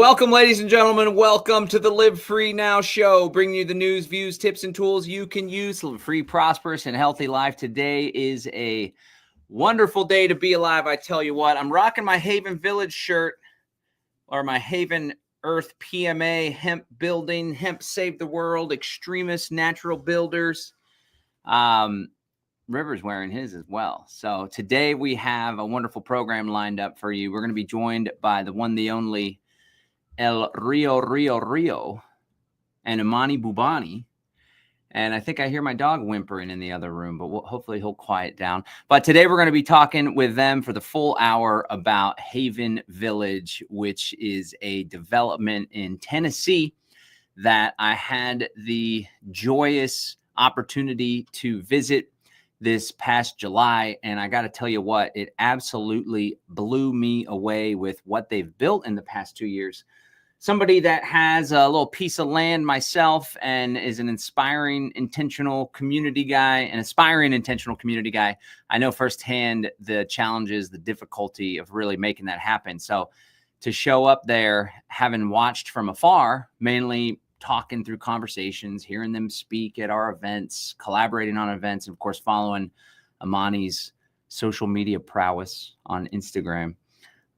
Welcome, ladies and gentlemen. Welcome to the Live Free Now show, bringing you the news, views, tips, and tools you can use to live a free, prosperous, and healthy life. Today is a wonderful day to be alive. I tell you what, I'm rocking my Haven Village shirt, or my Haven Earth PMA, hemp building, hemp save the world, extremist natural builders. River's wearing his as well. So today we have a wonderful program lined up for you. We're going to be joined by the one, the only El Rio, and Imani Bubani. And I think I hear my dog whimpering in the other room, but hopefully he'll quiet down. But today we're going to be talking with them for the full hour about Haven Village, which is a development in Tennessee that I had the joyous opportunity to visit this past July. And I got to tell you what, it absolutely blew me away with what they've built in the past 2 years. Somebody that has a little piece of land myself and is an aspiring intentional community guy, I know firsthand the challenges, the difficulty of really making that happen. So to show up there, having watched from afar, mainly talking through conversations, hearing them speak at our events, collaborating on events, and of course, following Imani's social media prowess on Instagram.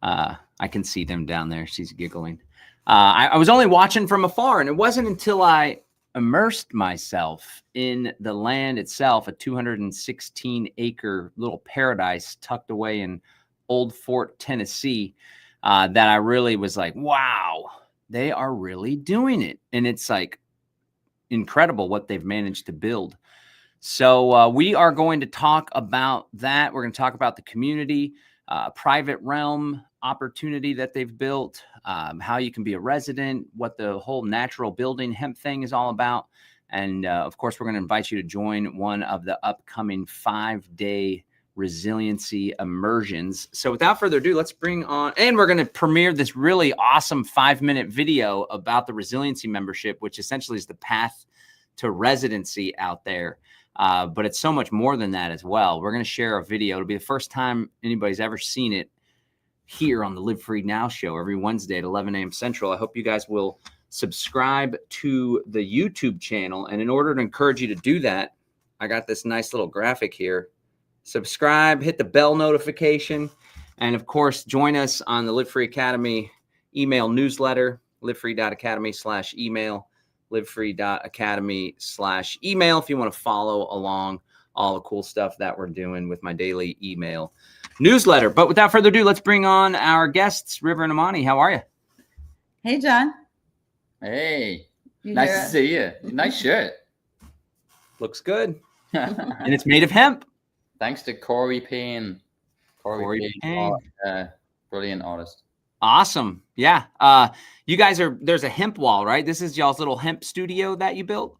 I can see them down there. She's giggling. I was only watching from afar, and it wasn't until I immersed myself in the land itself, a 216-acre little paradise tucked away in Old Fort, Tennessee, that I really was like, wow, they are really doing it. And it's like incredible what they've managed to build. So we are going to talk about that. We're going to talk about the community, private realm opportunity that they've built, how you can be a resident, what the whole natural building hemp thing is all about. And of course, we're going to invite you to join one of the upcoming 5-day resiliency immersions. So without further ado, let's bring on, and we're going to premiere this really awesome 5-minute video about the resiliency membership, which essentially is the path to residency out there. But it's so much more than that as well. We're going to share a video. It'll be the first time anybody's ever seen it here on the Live Free Now show every Wednesday at 11 a.m. Central. I hope you guys will subscribe to the YouTube channel. And in order to encourage you to do that, I got this nice little graphic here. Subscribe, hit the bell notification, and of course, join us on the Live Free Academy email newsletter, livefree.academy/email, livefree.academy/email if you want to follow along all the cool stuff that we're doing with my daily email newsletter. But without further ado, let's bring on our guests, River and Imani. How are you? Hey, John. Hey, nice to see you. Nice shirt. Looks good. And it's made of hemp. Thanks to Corey Payne. Corey Payne. Brilliant artist. Awesome. Yeah. You guys there's a hemp wall, right? This is y'all's little hemp studio that you built?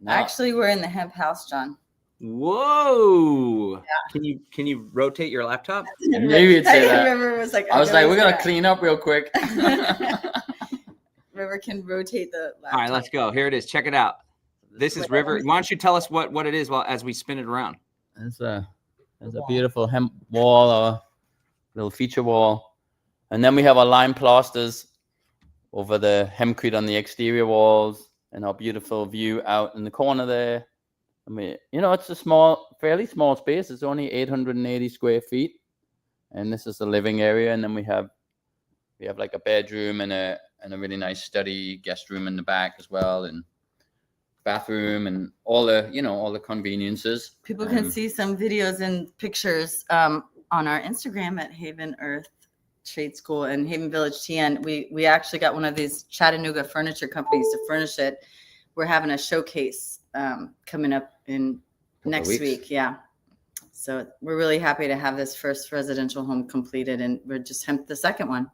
No. Actually, we're in the hemp house, John. Whoa. Yeah. Can you rotate your laptop? Maybe it's that. River was like, I was like, we're going to clean up real quick. River can rotate the laptop. All right, let's go. Here it is. Check it out. This is River. Why don't you tell us what it is as we spin it around? There's a beautiful hemp wall, a little feature wall. And then we have our lime plasters over the hemp-crete on the exterior walls and our beautiful view out in the corner there. I mean, it's a fairly small space. It's only 880 square feet. And this is the living area. And then we have like a bedroom and a really nice study, guest room in the back as well, and bathroom and all the conveniences. People can see some videos and pictures on our Instagram at Haven Earth Trade School and Haven Village TN. We actually got one of these Chattanooga furniture companies to furnish it. We're having a showcase coming up in next week. Yeah. So we're really happy to have this first residential home completed, and we're just hemped the second one.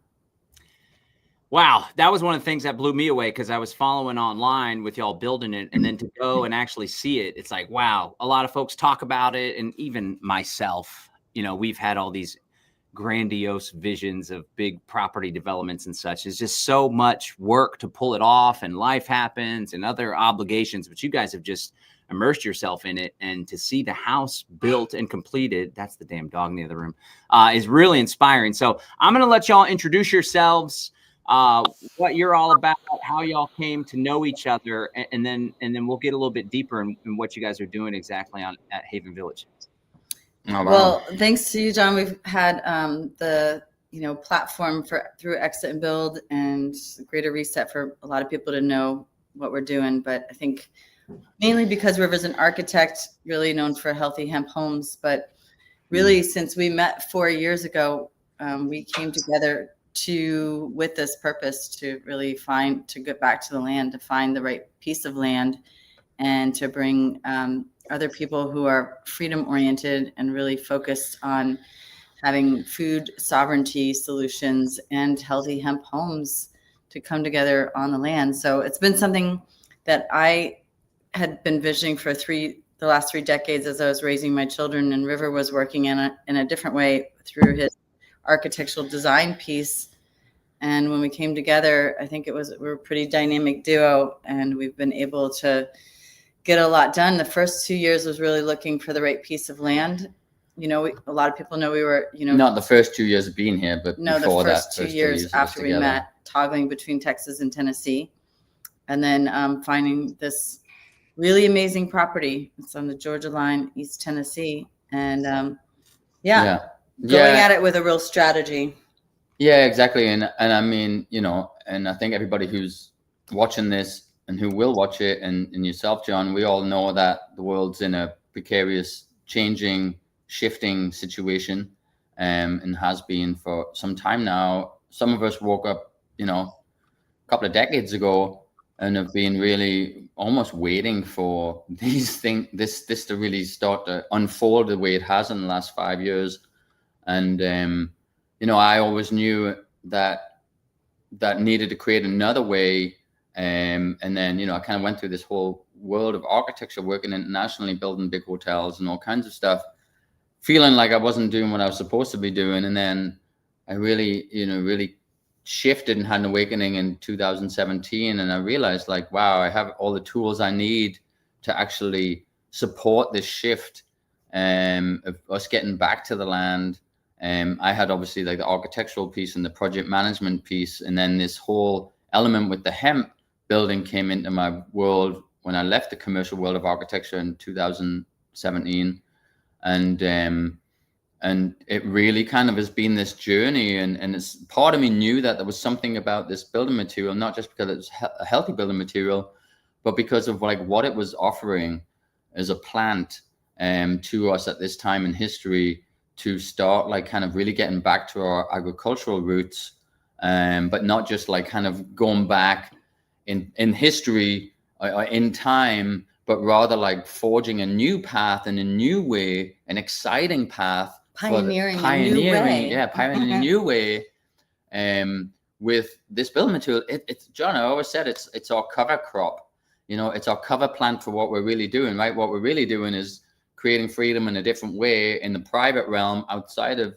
Wow, that was one of the things that blew me away, because I was following online with y'all building it, and then to go and actually see it, it's like, wow, a lot of folks talk about it, and even myself, we've had all these grandiose visions of big property developments and such. It's just so much work to pull it off, and life happens and other obligations, but you guys have just immersed yourself in it, and to see the house built and completed, that's the damn dog in the other room, is really inspiring. So I'm going to let y'all introduce yourselves. what you're all about, how y'all came to know each other, and then we'll get a little bit deeper in what you guys are doing exactly at Haven Village. Oh, wow. Well, thanks to you, John, we've had the platform through Exit and Build and Greater Reset for a lot of people to know what we're doing. But I think mainly because River's an architect, really known for healthy hemp homes. But really, since we met 4 years ago, we came together with this purpose to really to get back to the land, to find the right piece of land, and to bring other people who are freedom oriented and really focused on having food sovereignty solutions and healthy hemp homes to come together on the land. So it's been something that I had been visioning for the last 3 decades as I was raising my children, and River was working in a different way through his architectural design piece. And when we came together, I think we're a pretty dynamic duo, and we've been able to get a lot done. The first 2 years was really looking for the right piece of land. A lot of people know we were, not the first 2 years of being here, but no, the first 2 years after we met, toggling between Texas and Tennessee, and then finding this really amazing property. It's on the Georgia line, East Tennessee, and going at it with a real strategy. Yeah, exactly. And I mean, and I think everybody who's watching this and who will watch it, and yourself, John, we all know that the world's in a precarious, changing, shifting situation, and has been for some time now. Some of us woke up, a couple of decades ago, and have been really almost waiting for this to really start to unfold the way it has in the last 5 years. And I always knew that needed to create another way. And then, I kind of went through this whole world of architecture, working internationally, building big hotels and all kinds of stuff, feeling like I wasn't doing what I was supposed to be doing. And then I really, really shifted and had an awakening in 2017. And I realized, like, wow, I have all the tools I need to actually support this shift of us getting back to the land. I had obviously like the architectural piece and the project management piece. And then this whole element with the hemp building came into my world when I left the commercial world of architecture in 2017. And it really kind of has been this journey. And it's part of me knew that there was something about this building material, not just because it was a healthy building material, but because of like what it was offering as a plant to us at this time in history, to start like kind of really getting back to our agricultural roots, but not just like kind of going back in history or in time, but rather like forging a new path and a new way, an exciting path, pioneering a new way. With this building material. It's John, I always said it's our cover crop. It's our cover plant for what we're really doing, right? What we're really doing is creating freedom in a different way in the private realm, outside of,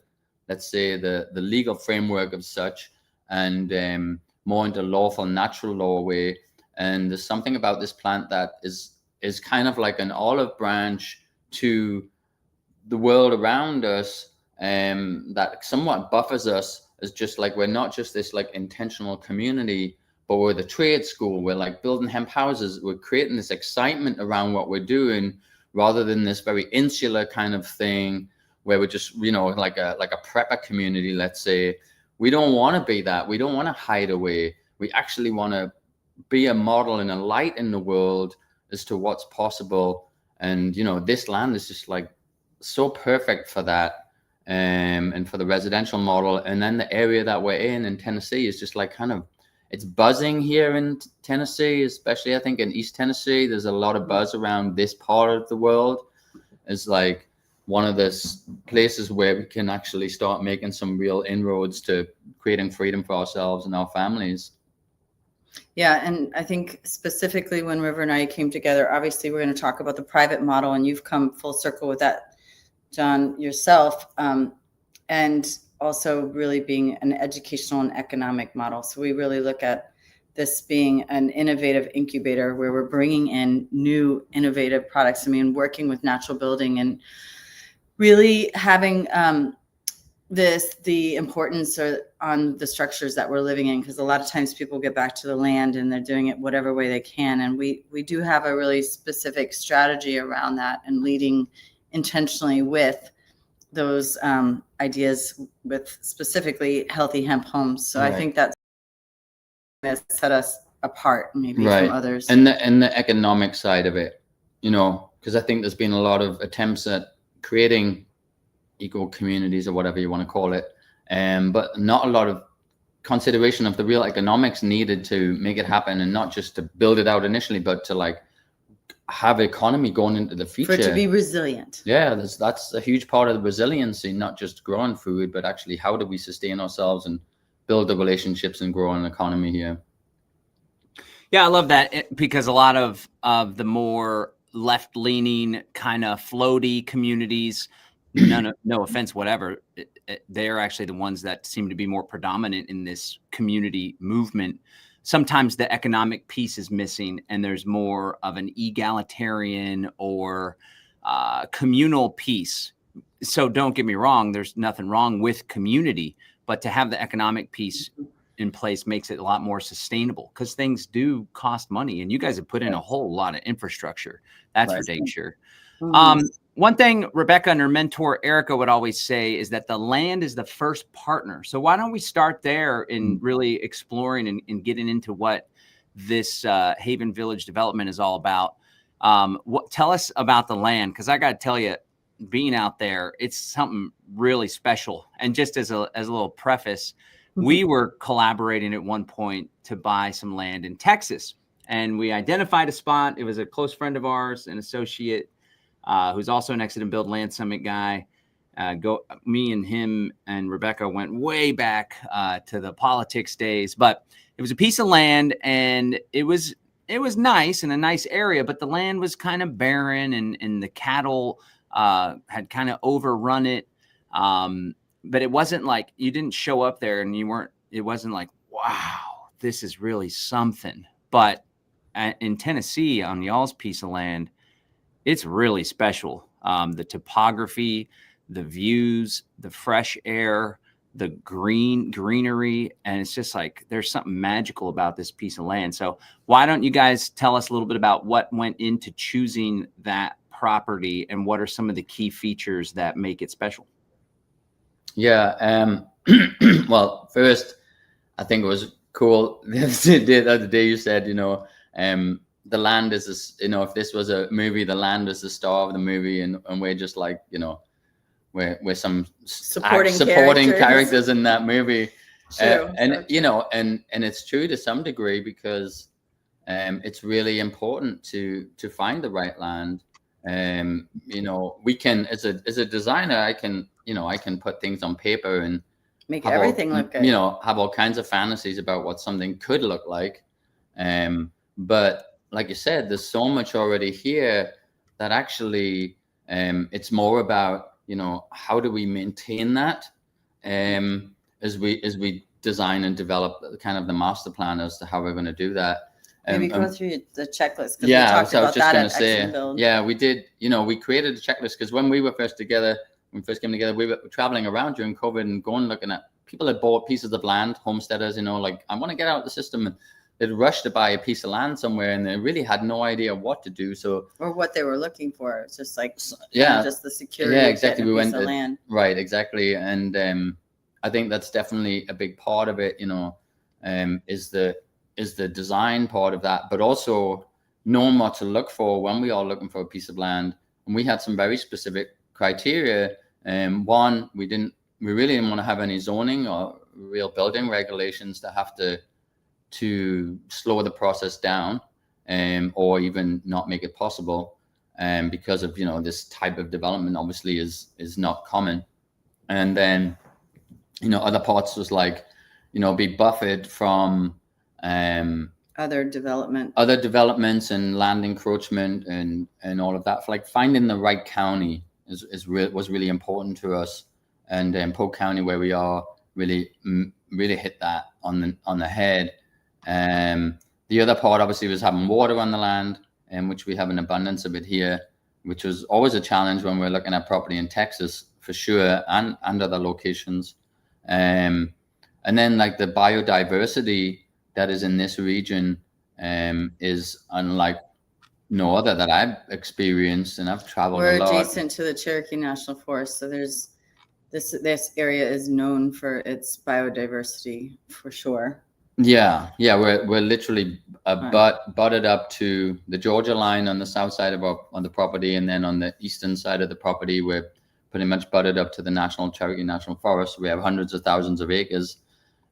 let's say, the legal framework of such, and more into lawful, natural law way. And there's something about this plant that is kind of like an olive branch to the world around us, that somewhat buffers us as just like, we're not just this like intentional community, but we're the trade school. We're like building hemp houses. We're creating this excitement around what we're doing, rather than this very insular kind of thing where we're just, like a prepper community, let's say. We don't want to be that. We don't want to hide away. We actually want to be a model and a light in the world as to what's possible. And, this land is just like so perfect for that, and for the residential model. And then the area that we're in Tennessee is just like kind of, it's buzzing here in Tennessee, especially I think in East Tennessee. There's a lot of buzz around this part of the world. It's like one of the places where we can actually start making some real inroads to creating freedom for ourselves and our families. Yeah, and I think specifically when River and I came together, obviously we're going to talk about the private model, and you've come full circle with that, John, yourself, and also really being an educational and economic model. So we really look at this being an innovative incubator where we're bringing in new innovative products. I mean, working with natural building and really having the importance on the structures that we're living in, because a lot of times people get back to the land and they're doing it whatever way they can, and we do have a really specific strategy around that and leading intentionally with those ideas with specifically healthy hemp homes. So I think that's set us apart maybe from others. And the economic side of it, you know, because I think there's been a lot of attempts at creating eco communities or whatever you want to call it, but not a lot of consideration of the real economics needed to make it happen, and not just to build it out initially, but to like have economy going into the future. For it to be resilient. Yeah, that's a huge part of the resiliency, not just growing food, but actually how do we sustain ourselves and build the relationships and grow an economy here. Yeah, I love that, because a lot of the more left-leaning kind of floaty communities, no offense, whatever, they're actually the ones that seem to be more predominant in this community movement. Sometimes the economic piece is missing, and there's more of an egalitarian or communal piece. So don't get me wrong, there's nothing wrong with community, but to have the economic piece in place makes it a lot more sustainable, because things do cost money, and you guys have put in a whole lot of infrastructure. That's for dang sure. One thing Rebecca and her mentor Erica would always say is that the land is the first partner. So why don't we start there in really exploring and getting into what this Haven Village development is all about. Tell us about the land, because I got to tell you, being out there, it's something really special. And just as a little preface, we were collaborating at one point to buy some land in Texas, and we identified a spot. It was a close friend of ours, an associate, who's also an Exit and Build Land Summit guy. Me and him and Rebecca went way back to the politics days, but it was a piece of land, and it was nice in a nice area, but the land was kind of barren, and the cattle had kind of overrun it. But it wasn't like you didn't show up there and it wasn't like, wow, this is really something. But in Tennessee, on y'all's piece of land, it's really special. The topography, the views, the fresh air, the greenery, and it's just like there's something magical about this piece of land. So why don't you guys tell us a little bit about what went into choosing that property, and what are some of the key features that make it special? Yeah. Well, first, I think it was cool the other day you said, the land is, if this was a movie, the land is the star of the movie, and we're just like, we're some supporting characters in that movie. True, and it's true to some degree, because it's really important to find the right land. We can, as a designer, I can put things on paper and make everything look good. Have all kinds of fantasies about what something could look like. But like you said, there's so much already here that actually it's more about, how do we maintain that as we design and develop kind of the master plan as to how we're going to do that. Maybe go through the checklist. Yeah, we talked so I was about just that going at to say, Exit Build. yeah, we did, we created a checklist, because when we first came together, we were traveling around during COVID and looking at people that bought pieces of land, homesteaders, like, I want to get out of the system. And they'd rush to buy a piece of land somewhere, and they really had no idea what to do. Or what they were looking for. It's just like, just the security. Yeah, exactly. We went to land. Right, exactly. And I think that's definitely a big part of it, is the design part of that, but also knowing what to look for when we are looking for a piece of land. And we had some very specific criteria. One, we really didn't want to have any zoning or real building regulations to have to slow the process down, or even not make it possible, because of this type of development obviously is not common. And then other parts was like be buffered from other developments and land encroachment and all of that. Like finding the right county was really important to us, and Polk County, where we are, really hit that on the head. The other part obviously was having water on the land, which we have an abundance of it here, which was always a challenge when we're looking at property in Texas for sure, and other locations. And then like the biodiversity that is in this region is unlike no other that I've experienced, and I've traveled We're a lot. adjacent to the Cherokee National Forest, so there's this area is known for its biodiversity for sure. Yeah, we're literally butted up to the Georgia line on the south side of on the property, and then on the eastern side of the property, we're pretty much butted up to the Cherokee National Forest. We have hundreds of thousands of acres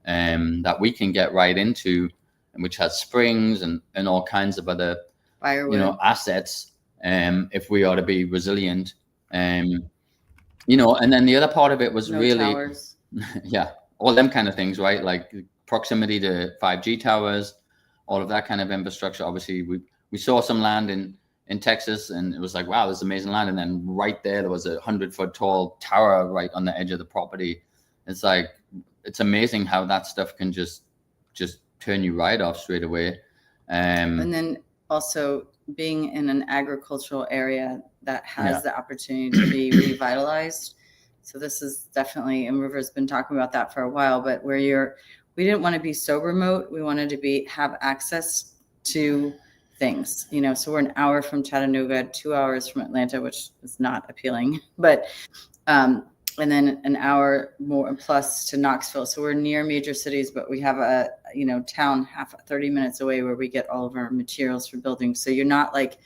that we can get right into, and which has springs and all kinds of other Firewood. assets. If we are to be resilient, and then the other part of it was really towers. Yeah, all them kind of things, right? Like proximity to 5G towers, all of that kind of infrastructure. Obviously, we saw some land in Texas, and it was like, wow, this is amazing land. And then right there was a 100-foot tall tower right on the edge of the property. It's like, it's amazing how that stuff can just turn you right off straight away. And then also being in an agricultural area that has the opportunity to be revitalized. So this is definitely, and River's been talking about that for a while, but we didn't want to be so remote. We wanted to have access to things, so we're an hour from Chattanooga, 2 hours from Atlanta, which is not appealing, but, and then an hour more plus to Knoxville. So we're near major cities, but we have a, town 30 minutes away where we get all of our materials for building. So you're not like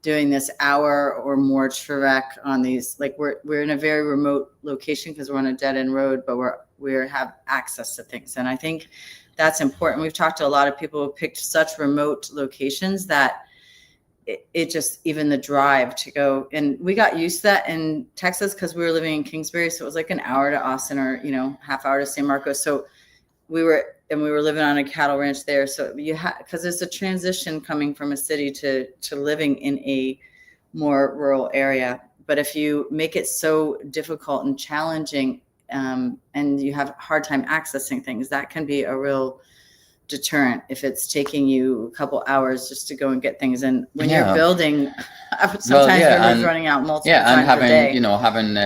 doing this hour or more trek on these, like we're in a very remote location because we're on a dead end road, but we have access to things. And I think that's important. We've talked to a lot of people who picked such remote locations that it just, even the drive to go, and we got used to that in Texas because we were living in Kingsbury. So it was like an hour to Austin or, half hour to San Marcos. So we were living on a cattle ranch there. So because there's a transition coming from a city to living in a more rural area. But if you make it so difficult and challenging, and you have a hard time accessing things, that can be a real deterrent if it's taking you a couple hours just to go and get things. And when you're building, sometimes River's running out multiple times a day. Having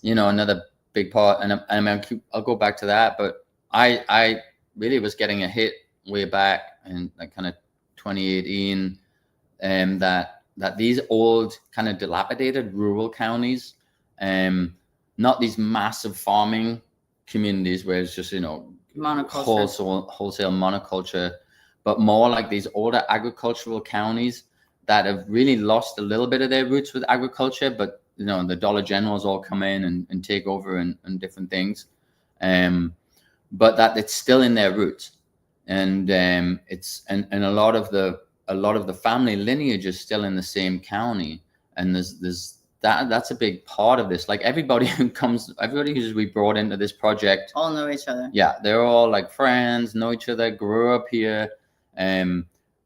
another big part, and I mean, I'll go back to that, but I really was getting a hit way back in like kind of 2018, that these old kind of dilapidated rural counties, not these massive farming communities where it's just, monoculture. wholesale monoculture, but more like these older agricultural counties that have really lost a little bit of their roots with agriculture, but the Dollar Generals all come in and take over and different things, but that it's still in their roots, and it's and a lot of the family lineage is still in the same county, and there's that's a big part of this. Like everybody who's we brought into this project all know each other. Yeah, they're all like friends, know each other, grew up here,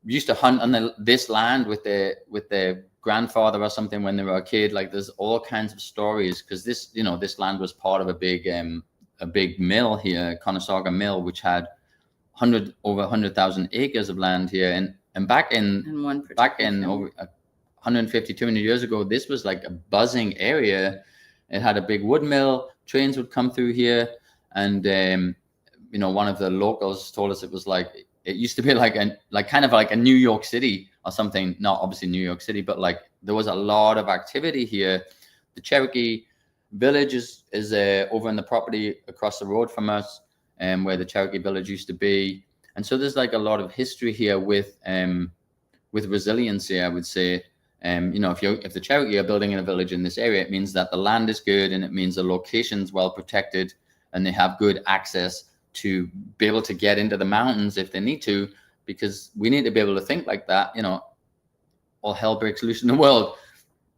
used to hunt on this land with their grandfather or something when they were a kid. Like there's all kinds of stories because this land was part of a big mill here, Conasauga Mill, which had over 100,000 acres of land here, and back in over 150, 200 years ago, this was like a buzzing area. It had a big wood mill. Trains would come through here, and one of the locals told us it was like it used to be like kind of like a New York City or something. Not obviously New York City, but like there was a lot of activity here. The Cherokee Village is over in the property across the road from us, where the Cherokee Village used to be, and so there's like a lot of history here with resiliency, I would say. If the Cherokee are building in a village in this area, it means that the land is good, and it means the location's well protected, and they have good access to be able to get into the mountains if they need to, because we need to be able to think like that. All hell breaks loose in the world.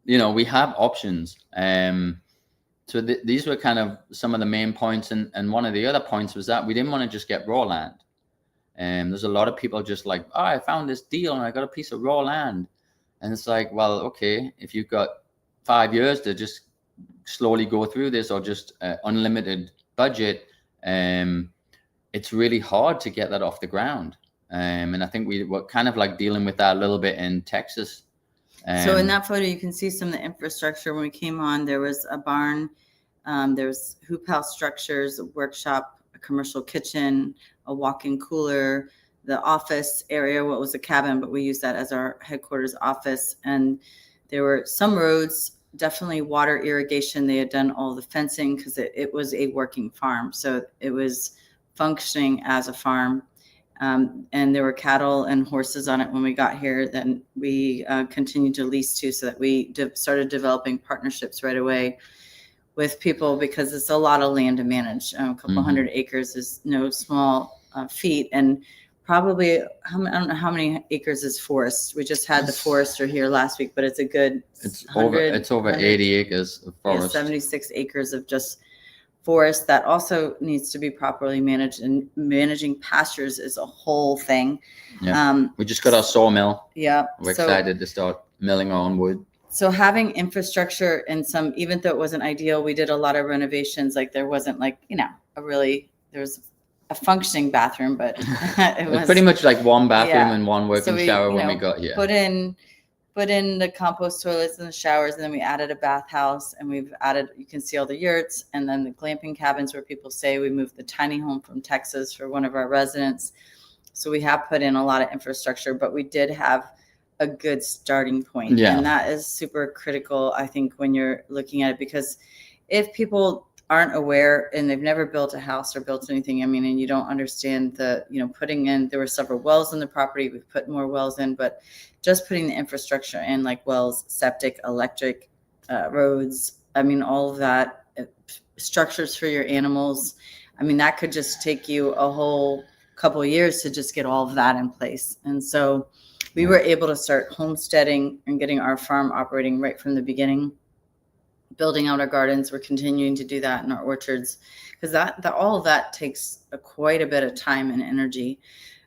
We have options. So these were kind of some of the main points, and one of the other points was that we didn't want to just get raw land. There's a lot of people just like, oh, I found this deal and I got a piece of raw land. And it's like, well, okay, if you've got 5 years to just slowly go through this, or just unlimited budget, it's really hard to get that off the ground. And I think we were kind of like dealing with that a little bit in Texas. So in that photo, you can see some of the infrastructure. When we came on, there was a barn There's hoop house structures, a workshop, a commercial kitchen, a walk-in cooler, the office area, what was a cabin, but we used that as our headquarters office. And there were some roads, definitely water irrigation. They had done all the fencing because it was a working farm. So it was functioning as a farm. And there were cattle and horses on it when we got here. Then we continued to lease to, so that we started developing partnerships right away with people, because it's a lot of land to manage. A couple hundred acres is no small feat. And probably, I don't know how many acres is forest. We just had the forester here last week, but it's a good, it's over 80 acres of forest. 76 acres of just forest that also needs to be properly managed, and managing pastures is a whole thing. Yeah. We just got our sawmill. Yeah. We're excited to start milling our own wood. So having infrastructure and even though it wasn't ideal, we did a lot of renovations. Like there wasn't there was a functioning bathroom, but it was pretty much like one bathroom and one working shower when we got here. Put in the compost toilets and the showers, and then we added a bathhouse, and we've added, you can see all the yurts, and then the glamping cabins where people stay. We moved the tiny home from Texas for one of our residents. So we have put in a lot of infrastructure, but we did have a good starting point. Yeah. And that is super critical, I think, when you're looking at it, because if people aren't aware and they've never built a house or built anything, and you don't understand putting in, there were several wells in the property. We've put more wells in, but just putting the infrastructure in, like wells, septic, electric, roads, all of that, structures for your animals. That could just take you a whole couple of years to just get all of that in place. And so we were able to start homesteading and getting our farm operating right from the beginning, building out our gardens. We're continuing to do that in our orchards, because all of that takes quite a bit of time and energy,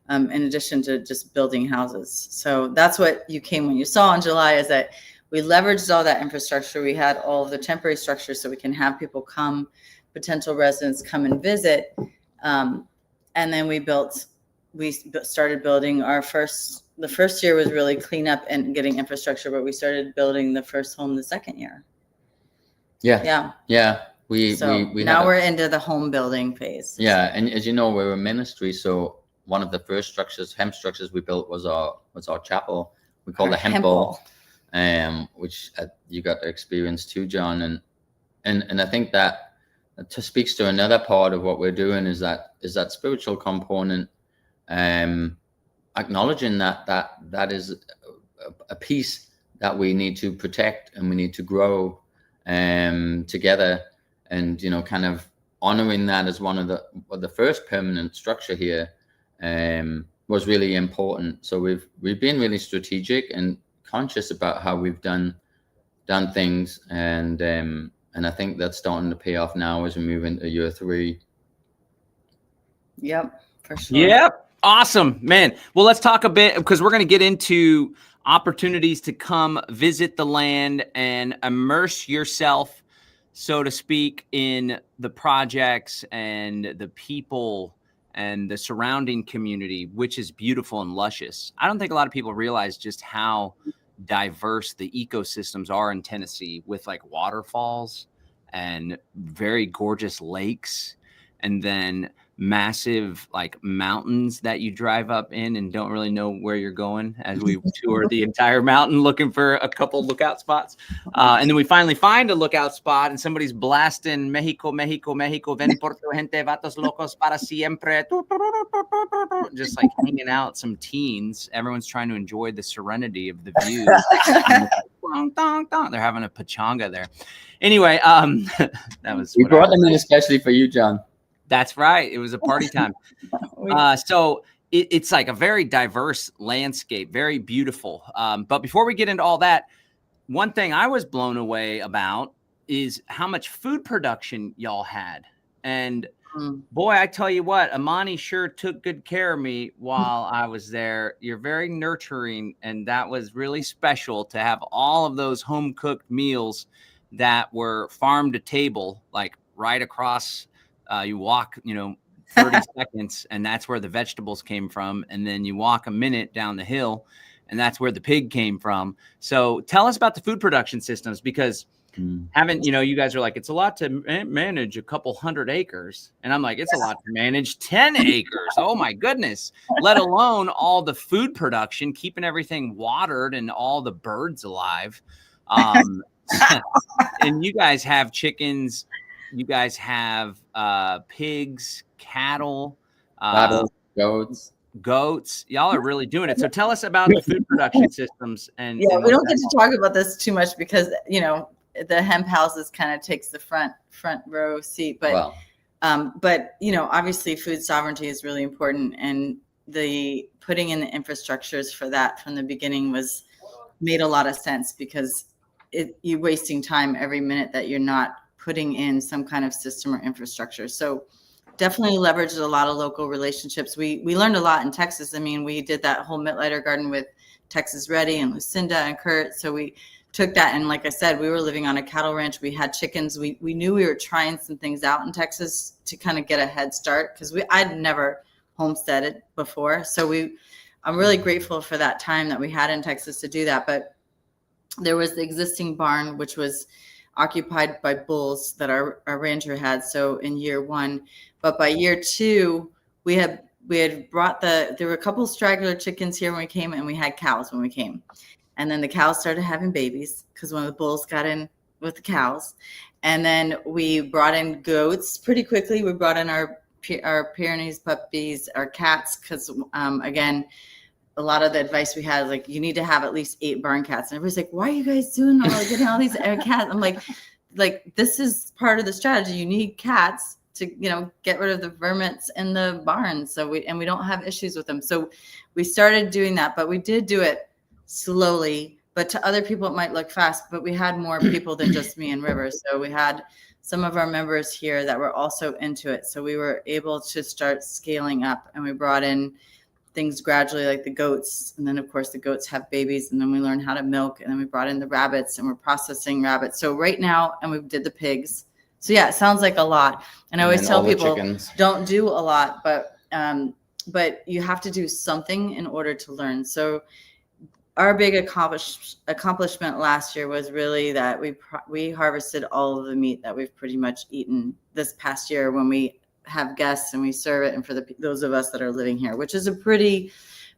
in addition to just building houses. So that's what when you saw in July, is that we leveraged all that infrastructure. We had all of the temporary structures so we can have people come, potential residents come and visit. And then we started building the first year was really clean up and getting infrastructure, but we started building the first home the second year. Yeah. We're into the home building phase. Yeah. And as you know, we're a ministry. So one of the first hemp structures we built was our chapel. We call it hemp-built, which you got to experience too, John. And I think that speaks to another part of what we're doing, is that spiritual component, acknowledging that is a piece that we need to protect and we need to grow together, and kind of honoring that as one of the first permanent structure here was really important. So we've been really strategic and conscious about how we've done things, and I think that's starting to pay off now as we move into year 3. Yep, for sure. Yep. Awesome, man. Well, let's talk a bit, because we're going to get into opportunities to come visit the land and immerse yourself, so to speak, in the projects and the people and the surrounding community, which is beautiful and luscious. I don't think a lot of people realize just how diverse the ecosystems are in Tennessee, with like waterfalls and very gorgeous lakes, and then massive like mountains that you drive up in and don't really know where you're going, as we tour the entire mountain looking for a couple lookout spots. And then we finally find a lookout spot and somebody's blasting Mexico, Mexico, Mexico, ven por tu gente, vatos locos para siempre. Just like hanging out, some teens. Everyone's trying to enjoy the serenity of the view. They're having a pachanga there. Anyway, that was. We brought them in especially for you, John. That's right. It was a party time. So it's like a very diverse landscape, very beautiful. But before we get into all that, one thing I was blown away about is how much food production y'all had. And boy, I tell you what, Imani sure took good care of me while I was there. You're very nurturing, and that was really special to have all of those home cooked meals that were farm to table, like right across. You walk, 30 seconds, and that's where the vegetables came from. And then you walk a minute down the hill, and that's where the pig came from. So tell us about the food production systems, because Haven't, you guys are like, it's a lot to manage a couple 100 acres. And I'm like, it's a lot to manage 10 acres. Oh my goodness. Let alone all the food production, keeping everything watered and all the birds alive. And you guys have chickens, you guys have pigs, cattle, goats. Y'all are really doing it. So tell us about the food production systems. And we don't get to talk about this too much because, the hemp houses kind of takes the front row seat, but obviously food sovereignty is really important, and the putting in the infrastructures for that from the beginning made a lot of sense, because you're wasting time every minute that you're not putting in some kind of system or infrastructure. So definitely leveraged a lot of local relationships. We learned a lot in Texas. I mean, we did that whole Mittlighter garden with Texas Ready and Lucinda and Kurt. So we took that, and like I said, we were living on a cattle ranch. We had chickens. We knew we were trying some things out in Texas to kind of get a head start, because I'd never homesteaded before. So I'm really grateful for that time that we had in Texas to do that. But there was the existing barn, which was occupied by bulls that our rancher had. So in year 1, but by year 2, we had brought there were a couple straggler chickens here when we came, and we had cows when we came. And then the cows started having babies because one of the bulls got in with the cows. And then we brought in goats pretty quickly. We brought in our Pyrenees puppies, our cats, because again, a lot of the advice we had is like, you need to have at least 8 barn cats. And everybody's like, why are you guys doing getting all these cats? I'm like, this is part of the strategy. You need cats to, get rid of the vermins in the barn. So we don't have issues with them. So we started doing that, but we did do it slowly. But to other people, it might look fast, but we had more people than just me and River. So we had some of our members here that were also into it. So we were able to start scaling up, and we brought in things gradually, like the goats. And then of course the goats have babies, and then we learned how to milk, and then we brought in the rabbits, and we're processing rabbits. So right now, and we did the pigs. So yeah, it sounds like a lot. And I always tell people, don't do a lot, but you have to do something in order to learn. So our big accomplishment last year was really that we harvested all of the meat that we've pretty much eaten this past year when we have guests and we serve it, and for those of us that are living here, which is a pretty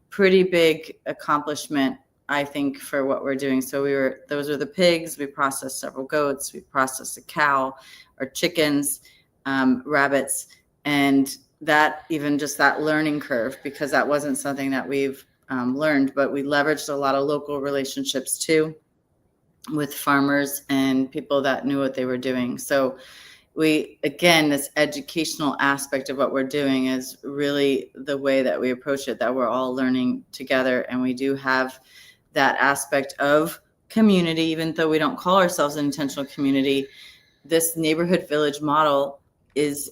big accomplishment, I think, for what we're doing. So those are the pigs. We processed several goats. We processed a cow, or chickens, rabbits, and that even just that learning curve, because that wasn't something that we've learned, but we leveraged a lot of local relationships too, with farmers and people that knew what they were doing. So this educational aspect of what we're doing is really the way that we approach it, that we're all learning together. And we do have that aspect of community, even though we don't call ourselves an intentional community. This neighborhood village model is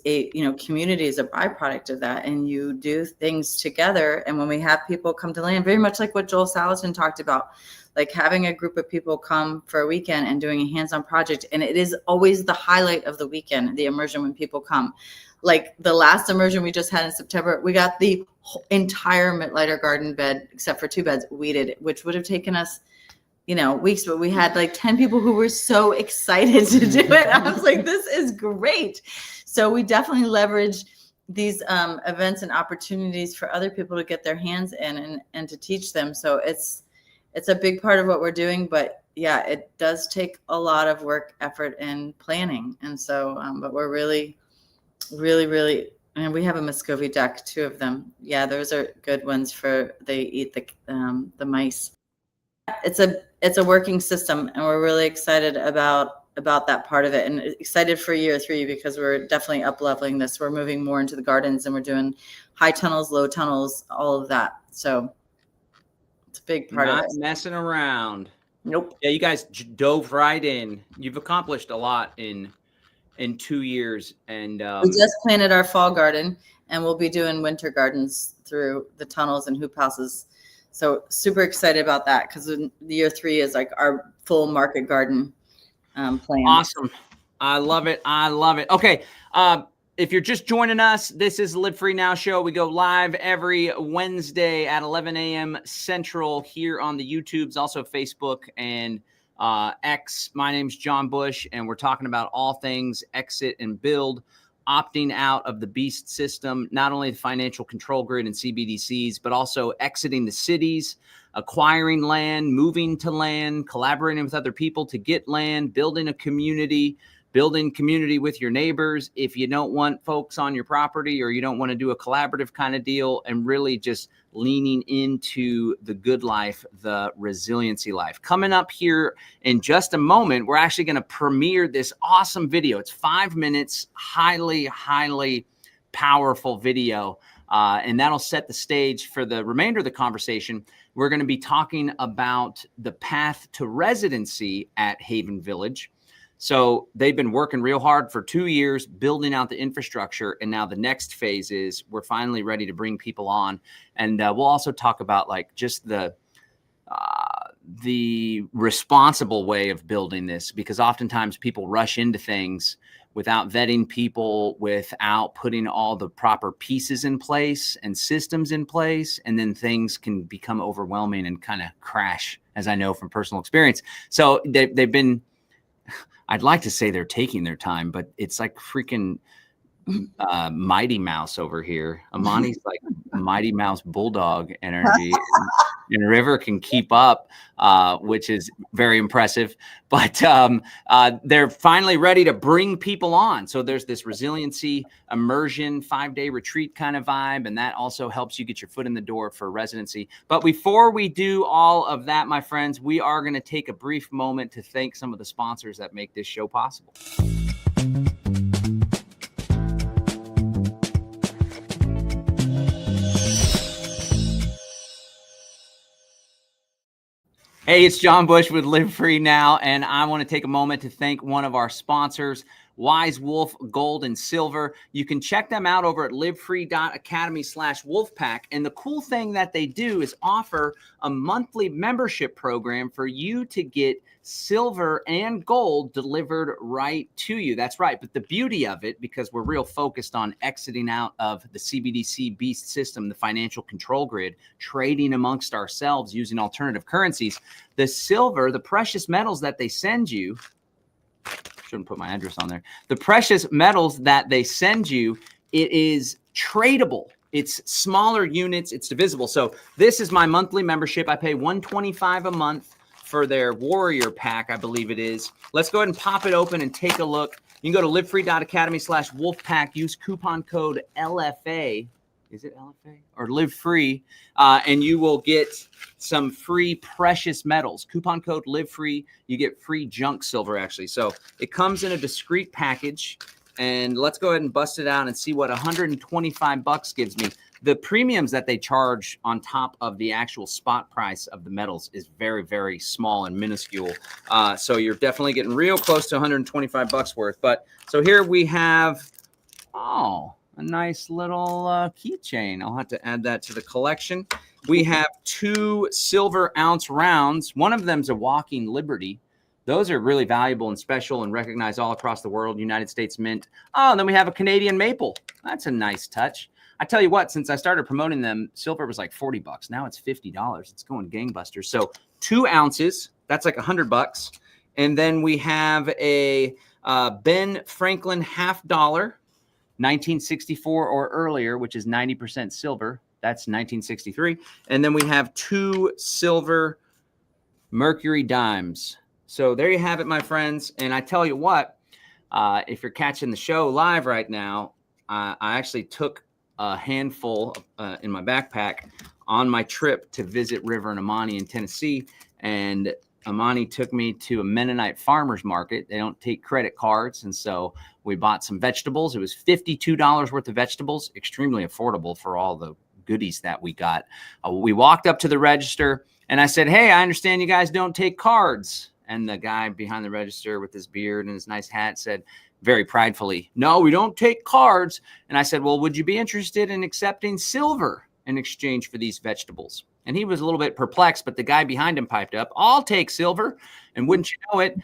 community is a byproduct of that, and you do things together. And when we have people come to land, very much like what Joel Salatin talked about, like having a group of people come for a weekend and doing a hands-on project. And it is always the highlight of the weekend, the immersion, when people come. Like the last immersion we just had in September, we got the entire Mittlighter garden bed, except for 2 beds, weeded, which would have taken us weeks, but we had like 10 people who were so excited to do it. I was like, this is great. So we definitely leverage these events and opportunities for other people to get their hands in and to teach them. So it's a big part of what we're doing, but yeah, it does take a lot of work, effort, and planning. And so, but we're really, and we have a Muscovy duck, 2 of them. Yeah, those are good ones they eat the mice. It's a working system, and we're really excited about that part of it, and excited for year 3, because we're definitely up leveling this. We're moving more into the gardens, and we're doing high tunnels, low tunnels, all of that. So it's a big part of it. Not messing around. Nope. Yeah, you guys dove right in. You've accomplished a lot in 2 years, and we just planted our fall garden, and we'll be doing winter gardens through the tunnels and hoop houses. So super excited about that, because the year 3 is like our full market garden plan. Awesome. I love it. Okay. If you're just joining us, this is the Live Free Now show. We go live every Wednesday at 11 a.m. Central here on the YouTubes, also Facebook and X. My name's John Bush, and we're talking about all things exit and build, opting out of the beast system, not only the financial control grid and CBDCs, but also exiting the cities, acquiring land, moving to land, collaborating with other people to get land, building community with your neighbors if you don't want folks on your property or you don't want to do a collaborative kind of deal, and really just leaning into the good life, the resiliency life. Coming up here in just a moment, we're actually going to premiere this awesome video. It's 5 minutes, highly powerful video. And that'll set the stage for the remainder of the conversation. We're going to be talking about the path to residency at Haven Village. So they've been working real hard for 2 years, building out the infrastructure. And now the next phase is we're finally ready to bring people on. And we'll also talk about like just the responsible way of building this, because oftentimes people rush into things without vetting people, without putting all the proper pieces in place and systems in place. And then things can become overwhelming and kind of crash, as I know from personal experience. So they've been, I'd like to say they're taking their time, but it's like freaking Mighty Mouse over here. Imani's like Mighty Mouse bulldog energy, and River can keep up, which is very impressive. But they're finally ready to bring people on. So there's this resiliency, immersion, 5-day retreat kind of vibe, and that also helps you get your foot in the door for residency. But before we do all of that, my friends, we are going to take a brief moment to thank some of the sponsors that make this show possible. Hey, it's John Bush with Live Free Now, and I want to take a moment to thank one of our sponsors, Wise Wolf Gold and Silver. You can check them out over at livefree.academy/wolfpack. And the cool thing that they do is offer a monthly membership program for you to get silver and gold delivered right to you. That's right. But the beauty of it, because we're real focused on exiting out of the CBDC beast system, the financial control grid, trading amongst ourselves using alternative currencies, the silver, the precious metals that they send you, shouldn't put my address on there. The precious metals that they send you, it is tradable. It's smaller units. It's divisible. So this is my monthly membership. I pay $125 a month for their warrior pack, I believe it is. Let's go ahead and pop it open and take a look. You can go to livefree.academy/wolfpack, use coupon code LFA. Is it LFA? Or Live Free, and you will get some free precious metals. Coupon code Live Free, you get free junk silver, actually. So it comes in a discrete package, and let's go ahead and bust it out and see what $125 gives me. The premiums that they charge on top of the actual spot price of the metals is very, very small and minuscule. So you're definitely getting real close to $125 worth. But so here we have, a nice little keychain. I'll have to add that to the collection. We have 2 silver ounce rounds. One of them's a walking Liberty. Those are really valuable and special and recognized all across the world. United States Mint. Oh, and then we have a Canadian maple. That's a nice touch. I tell you what, since I started promoting them, silver was like $40. Now it's $50. It's going gangbusters. So 2 ounces, that's like $100. And then we have a Ben Franklin $50, 1964 or earlier, which is 90% silver. That's 1963. And then we have 2 silver Mercury dimes. So there you have it, my friends. And I tell you what, if you're catching the show live right now, I actually took a handful in my backpack on my trip to visit River and Imani in Tennessee. And Imani took me to a Mennonite farmer's market. They don't take credit cards. And so we bought some vegetables. It was $52 worth of vegetables, extremely affordable for all the goodies that we got. We walked up to the register and I said, "Hey, I understand you guys don't take cards." And the guy behind the register with his beard and his nice hat said very pridefully, "No, we don't take cards." And I said, "Well, would you be interested in accepting silver in exchange for these vegetables?" And he was a little bit perplexed, but the guy behind him piped up, I'll take silver. And wouldn't you know it,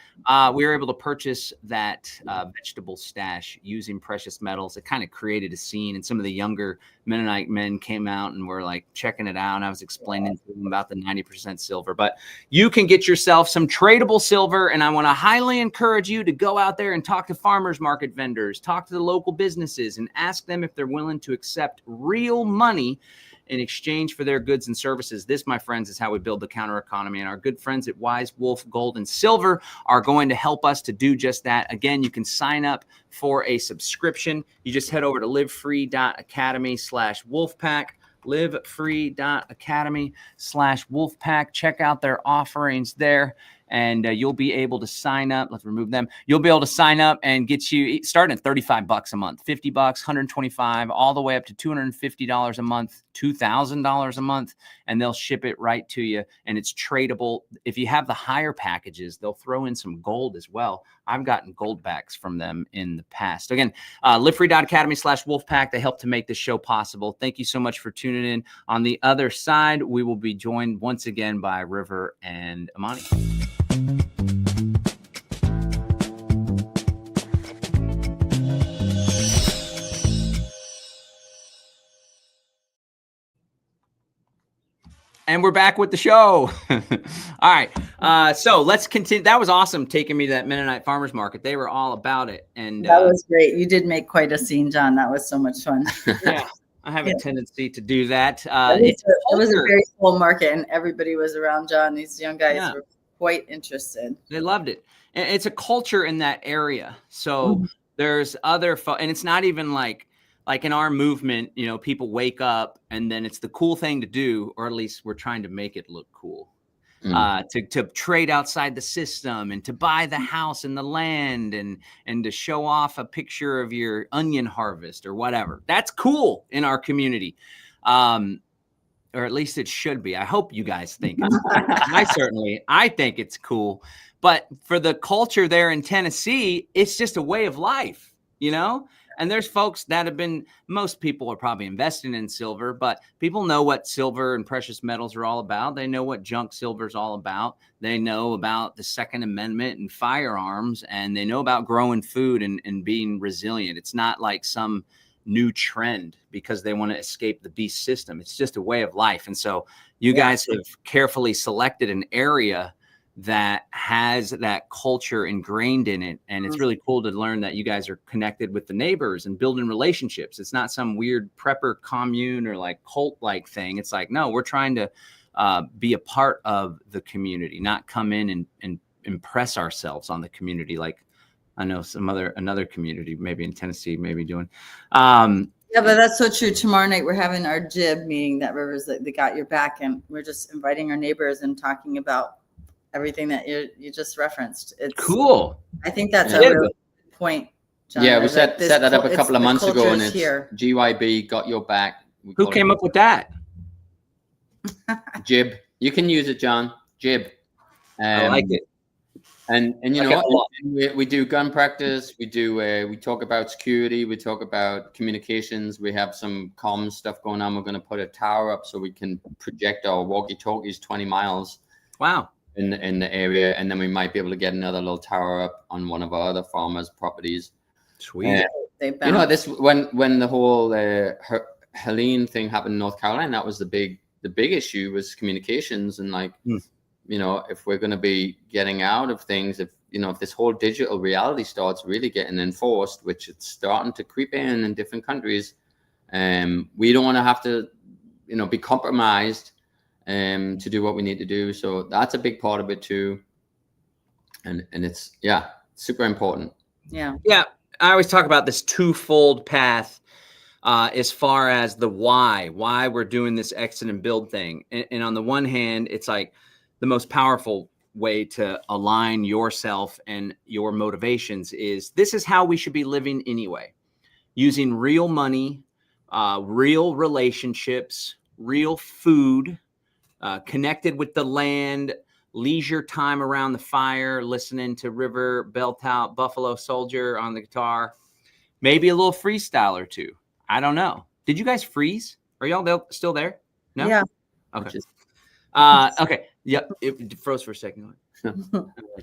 we were able to purchase that vegetable stash using precious metals. It kind of created a scene, and some of the younger Mennonite men came out and were like checking it out. And I was explaining to them about the 90% silver. But you can get yourself some tradable silver, and I want to highly encourage you to go out there and talk to farmers market vendors, talk to the local businesses, and ask them if they're willing to accept real money in exchange for their goods and services. This, my friends, is how we build the counter economy. And our good friends at Wise Wolf Gold and Silver are going to help us to do just that. Again, you can sign up for a subscription. You just head over to livefree.academy/wolfpack, livefree.academy/wolfpack. Check out their offerings there. And you'll be able to sign up. Let's remove them. You'll be able to sign up and get you starting at $35 a month, $50, $125, all the way up to $250 a month, $2,000 a month, and they'll ship it right to you. And it's tradable. If you have the higher packages, they'll throw in some gold as well. I've gotten gold backs from them in the past. Again, livefree.academy/wolfpack. They help to make this show possible. Thank you so much for tuning in. On the other side, we will be joined once again by River and Imani. And we're back with the show. All right. So let's continue. That was awesome taking me to that Mennonite farmers market. They were all about it. And that was great. You did make quite a scene, John. That was so much fun. Yeah. I have a tendency to do that. It was a very full market, and everybody was around John. These young guys were quite interested. They loved it. And it's a culture in that area. So there's other, and it's not even like in our movement, you know, people wake up and then it's the cool thing to do, or at least we're trying to make it look cool, to trade outside the system and to buy the house and the land and to show off a picture of your onion harvest or whatever. That's cool in our community. Or at least it should be. I hope you guys think it's cool. I think it's cool. But for the culture there in Tennessee, it's just a way of life, you know? And there's folks that have been, most people are probably investing in silver, but people know what silver and precious metals are all about. They know what junk silver is all about. They know about the Second Amendment and firearms, and they know about growing food and being resilient. It's not like some new trend because they want to escape the beast system. It's just a way of life. And so you guys have carefully selected an area that has that culture ingrained in it. And it's really cool to learn that you guys are connected with the neighbors and building relationships. It's not some weird prepper commune or like cult like thing. It's like, no, we're trying to be a part of the community, not come in and impress ourselves on the community. Like I know another community, maybe in Tennessee, maybe doing. Yeah, but that's so true. Tomorrow night, we're having our JIB meeting that Rivers, they got your back. And we're just inviting our neighbors and talking about everything that you just referenced. It's cool. I think that's a real point, John. Yeah, we set that up a couple of months ago, and it's here. GYB, got your back. Who came up with that? JIB. You can use it, John. JIB. I like it. And you know, we do gun practice. We do we talk about security. We talk about communications. We have some comm stuff going on. We're going to put a tower up so we can project our walkie-talkies 20 miles. Wow. In the area, and then we might be able to get another little tower up on one of our other farmers' properties. Sweet. You know, this when the whole Helene thing happened in North Carolina, that was the big issue was communications, and like you know, if we're going to be getting out of things, if this whole digital reality starts really getting enforced, which it's starting to creep in different countries, we don't want to have to be compromised to do what we need to do. So that's a big part of it too. And it's super important. Yeah. I always talk about this twofold path as far as the why we're doing this exit and build thing. And on the one hand, it's like the most powerful way to align yourself and your motivations is this is how we should be living anyway, using real money, real relationships, real food, connected with the land, leisure time around the fire, listening to River belt out Buffalo Soldier on the guitar, maybe a little freestyle or two. I don't know. Did you guys freeze? Are y'all still there? No? Yeah. Okay. Okay. Yep. It froze for a second.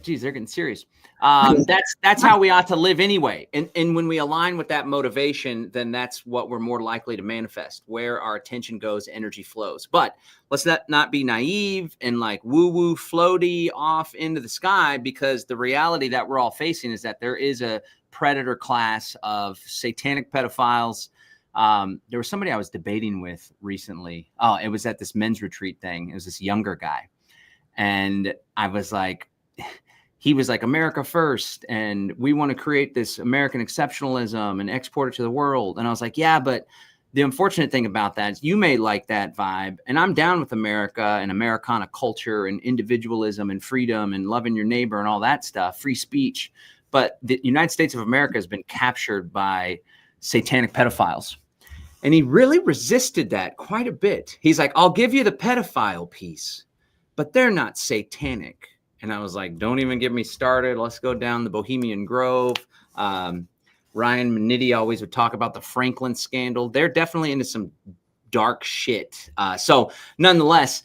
Geez, they're getting serious. That's how we ought to live anyway. And when we align with that motivation, then that's what we're more likely to manifest. Where our attention goes, energy flows. But let's not be naive and like woo-woo floaty off into the sky, because the reality that we're all facing is that there is a predator class of satanic pedophiles. There was somebody I was debating with recently. Oh, it was at this men's retreat thing. It was this younger guy. And I was like, he was like, America first. And we want to create this American exceptionalism and export it to the world. And I was like, yeah, but the unfortunate thing about that is you may like that vibe. And I'm down with America and Americana culture and individualism and freedom and loving your neighbor and all that stuff, free speech. But the United States of America has been captured by satanic pedophiles. And he really resisted that quite a bit. He's like, I'll give you the pedophile piece, but they're not satanic. And I was like, don't even get me started. Let's go down the Bohemian Grove. Ryan Manitti always would talk about the Franklin scandal. They're definitely into some dark shit. So nonetheless,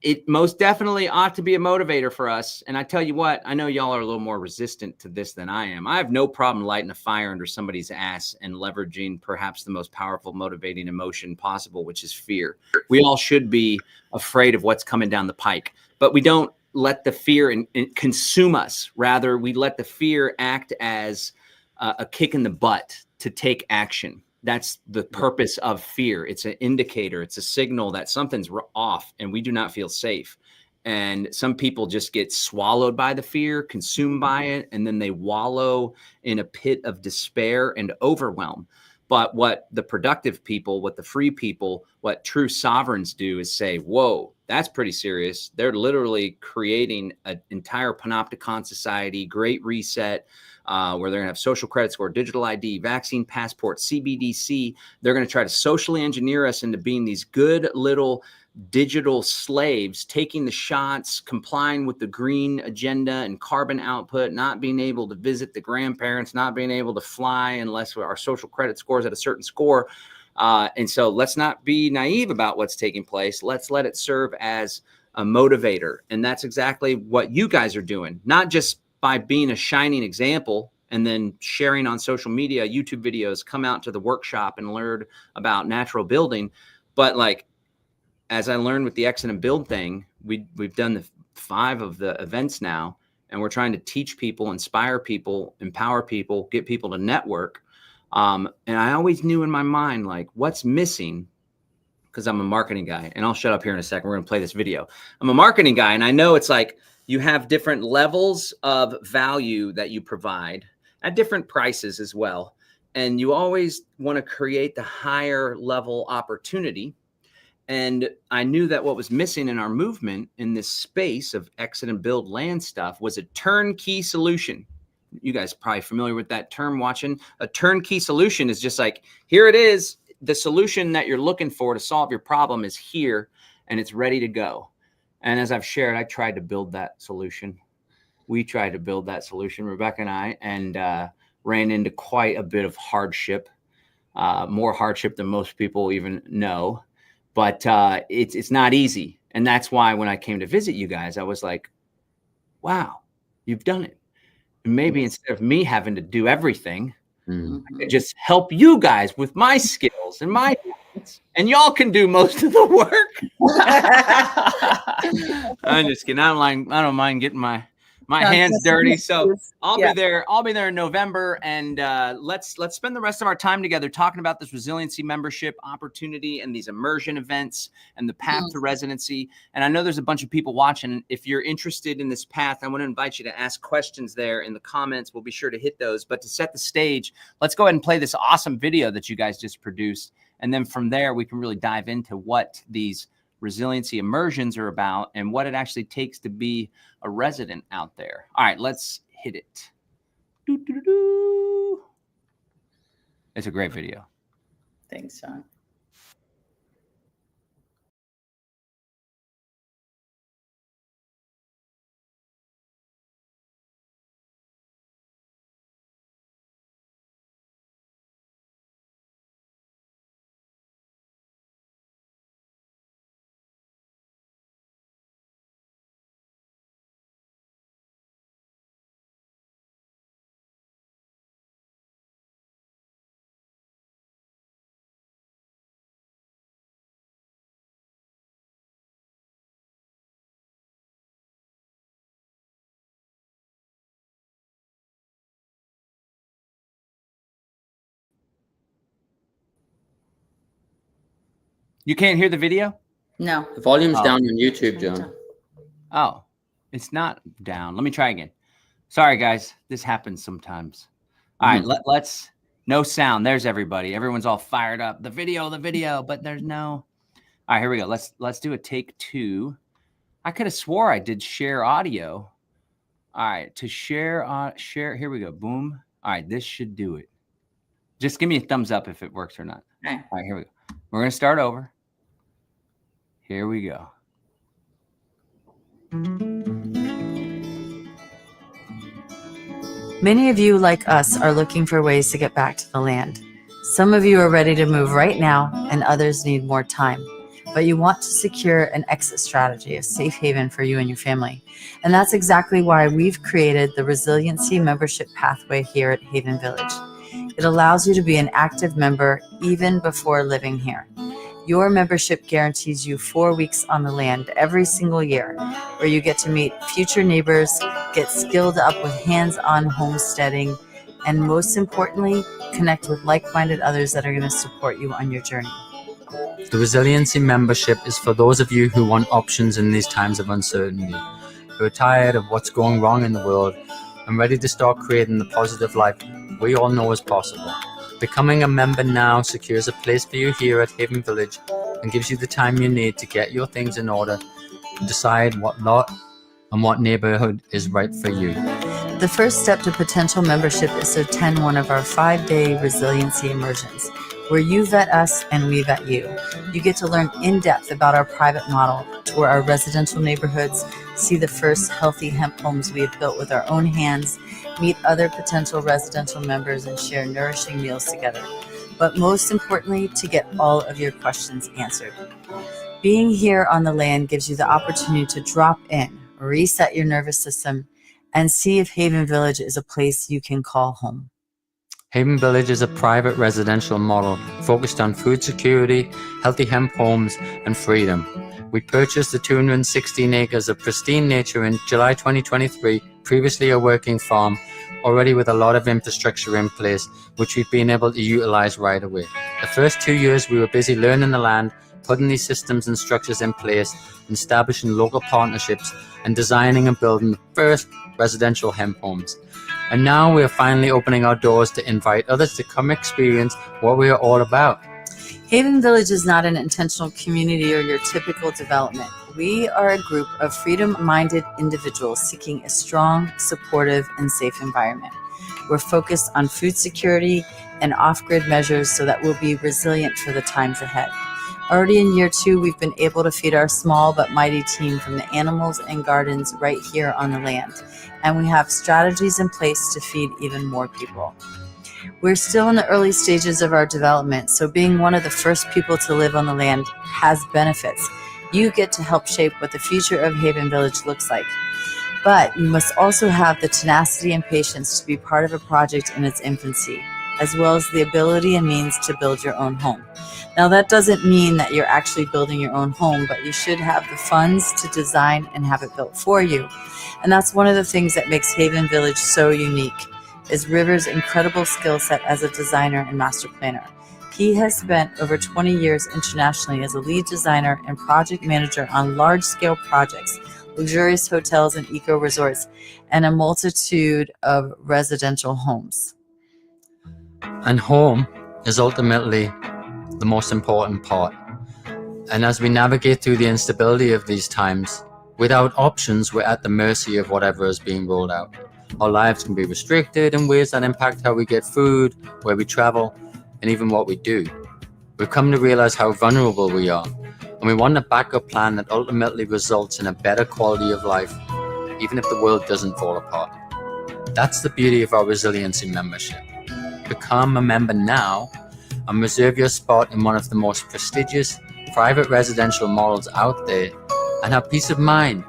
it most definitely ought to be a motivator for us. And I tell you what, I know y'all are a little more resistant to this than I am. I have no problem lighting a fire under somebody's ass and leveraging perhaps the most powerful motivating emotion possible, which is fear. We all should be afraid of what's coming down the pike, but we don't let the fear consume us. Rather, we let the fear act as a kick in the butt to take action. That's the purpose of fear. It's an indicator. It's a signal that something's off and we do not feel safe. And some people just get swallowed by the fear, consumed by it, and then they wallow in a pit of despair and overwhelm. But what the productive people, what the free people, what true sovereigns do is say, whoa, that's pretty serious. They're literally creating an entire panopticon society, great reset, where they're going to have social credit score, digital ID, vaccine passport, CBDC. They're going to try to socially engineer us into being these good little digital slaves, taking the shots, complying with the green agenda and carbon output, not being able to visit the grandparents, not being able to fly unless our social credit score is at a certain score. And so let's not be naive about what's taking place. Let's let it serve as a motivator. And that's exactly what you guys are doing, not just by being a shining example and then sharing on social media, YouTube videos, come out to the workshop and learn about natural building. But like, as I learned with the Exit and Build thing, we've done the 5 of the events now, and we're trying to teach people, inspire people, empower people, get people to network. And I always knew in my mind, like, what's missing, because I'm a marketing guy, and I'll shut up here in a second. We're going to play this video. I'm a marketing guy, and I know it's like you have different levels of value that you provide at different prices as well. And you always want to create the higher level opportunity. And I knew that what was missing in our movement in this space of exit and build land stuff was a turnkey solution. You guys are probably familiar with that term watching. A turnkey solution is just like, here it is. The solution that you're looking for to solve your problem is here and it's ready to go. And as I've shared, I tried to build that solution. We tried to build that solution, Rebecca and I, and ran into quite a bit of hardship, more hardship than most people even know. But it's not easy. And that's why when I came to visit you guys, I was like, wow, you've done it. And maybe instead of me having to do everything, I could just help you guys with my skills and my talents, and y'all can do most of the work. I'm just kidding. I don't mind getting my hands dirty. So I'll be there. I'll be there in November, and let's spend the rest of our time together talking about this resiliency membership opportunity and these immersion events and the path to residency. And I know there's a bunch of people watching. If you're interested in this path, I want to invite you to ask questions there in the comments. We'll be sure to hit those. But to set the stage, let's go ahead and play this awesome video that you guys just produced. And then from there, we can really dive into what these resiliency immersions are about and what it actually takes to be a resident out there. All right, let's hit it. It's a great video. Thanks, John. You can't hear the video? No. The volume's down on YouTube, John. Oh, it's not down. Let me try again. Sorry, guys. This happens sometimes. All right, let's no sound. There's everybody. Everyone's all fired up. The video, but there's no. All right, here we go. Let's do a take 2. I could have swore I did share audio. All right, to share. Here we go. Boom. All right, this should do it. Just give me a thumbs up if it works or not. Okay. All right, here we go. We're going to start over. Here we go. Many of you, like us, are looking for ways to get back to the land. Some of you are ready to move right now, and others need more time. But you want to secure an exit strategy, a safe haven for you and your family. And that's exactly why we've created the Resiliency Membership Pathway here at Haven Village. It allows you to be an active member even before living here. Your membership guarantees you 4 weeks on the land every single year, where you get to meet future neighbors, get skilled up with hands-on homesteading, and most importantly, connect with like-minded others that are going to support you on your journey. The Resiliency Membership is for those of you who want options in these times of uncertainty, who are tired of what's going wrong in the world and ready to start creating the positive life we all know is possible. Becoming a member now secures a place for you here at Haven Village and gives you the time you need to get your things in order and decide what lot and what neighborhood is right for you. The first step to potential membership is to attend one of our 5-day resiliency immersions, where you vet us and we vet you. You get to learn in depth about our private model, tour our residential neighborhoods, see the first healthy hemp homes we have built with our own hands, meet other potential residential members, and share nourishing meals together. But most importantly, to get all of your questions answered. Being here on the land gives you the opportunity to drop in, reset your nervous system, and see if Haven Village is a place you can call home. Haven Village is a private residential model focused on food security, healthy hemp homes, and freedom. We purchased the 216 acres of pristine nature in July 2023, previously a working farm, already with a lot of infrastructure in place, which we've been able to utilize right away. The first 2 years we were busy learning the land, putting these systems and structures in place, establishing local partnerships, and designing and building the first residential hemp homes. And now we are finally opening our doors to invite others to come experience what we are all about. Haven Village is not an intentional community or your typical development. We are a group of freedom-minded individuals seeking a strong, supportive, and safe environment. We're focused on food security and off-grid measures so that we'll be resilient for the times ahead. Already in year 2, we've been able to feed our small but mighty team from the animals and gardens right here on the land. And we have strategies in place to feed even more people. We're still in the early stages of our development, so being one of the first people to live on the land has benefits. You get to help shape what the future of Haven Village looks like. But you must also have the tenacity and patience to be part of a project in its infancy, as well as the ability and means to build your own home. Now, that doesn't mean that you're actually building your own home, but you should have the funds to design and have it built for you. And that's one of the things that makes Haven Village so unique, is River's incredible skill set as a designer and master planner. He has spent over 20 years internationally as a lead designer and project manager on large-scale projects, luxurious hotels and eco-resorts, and a multitude of residential homes. And home is ultimately the most important part. And as we navigate through the instability of these times, without options, we're at the mercy of whatever is being rolled out. Our lives can be restricted in ways that impact how we get food, where we travel, and even what we do. We've come to realize how vulnerable we are, and we want a backup plan that ultimately results in a better quality of life, even if the world doesn't fall apart. That's the beauty of our Resiliency membership. Become a member now and reserve your spot in one of the most prestigious private residential models out there, and have peace of mind,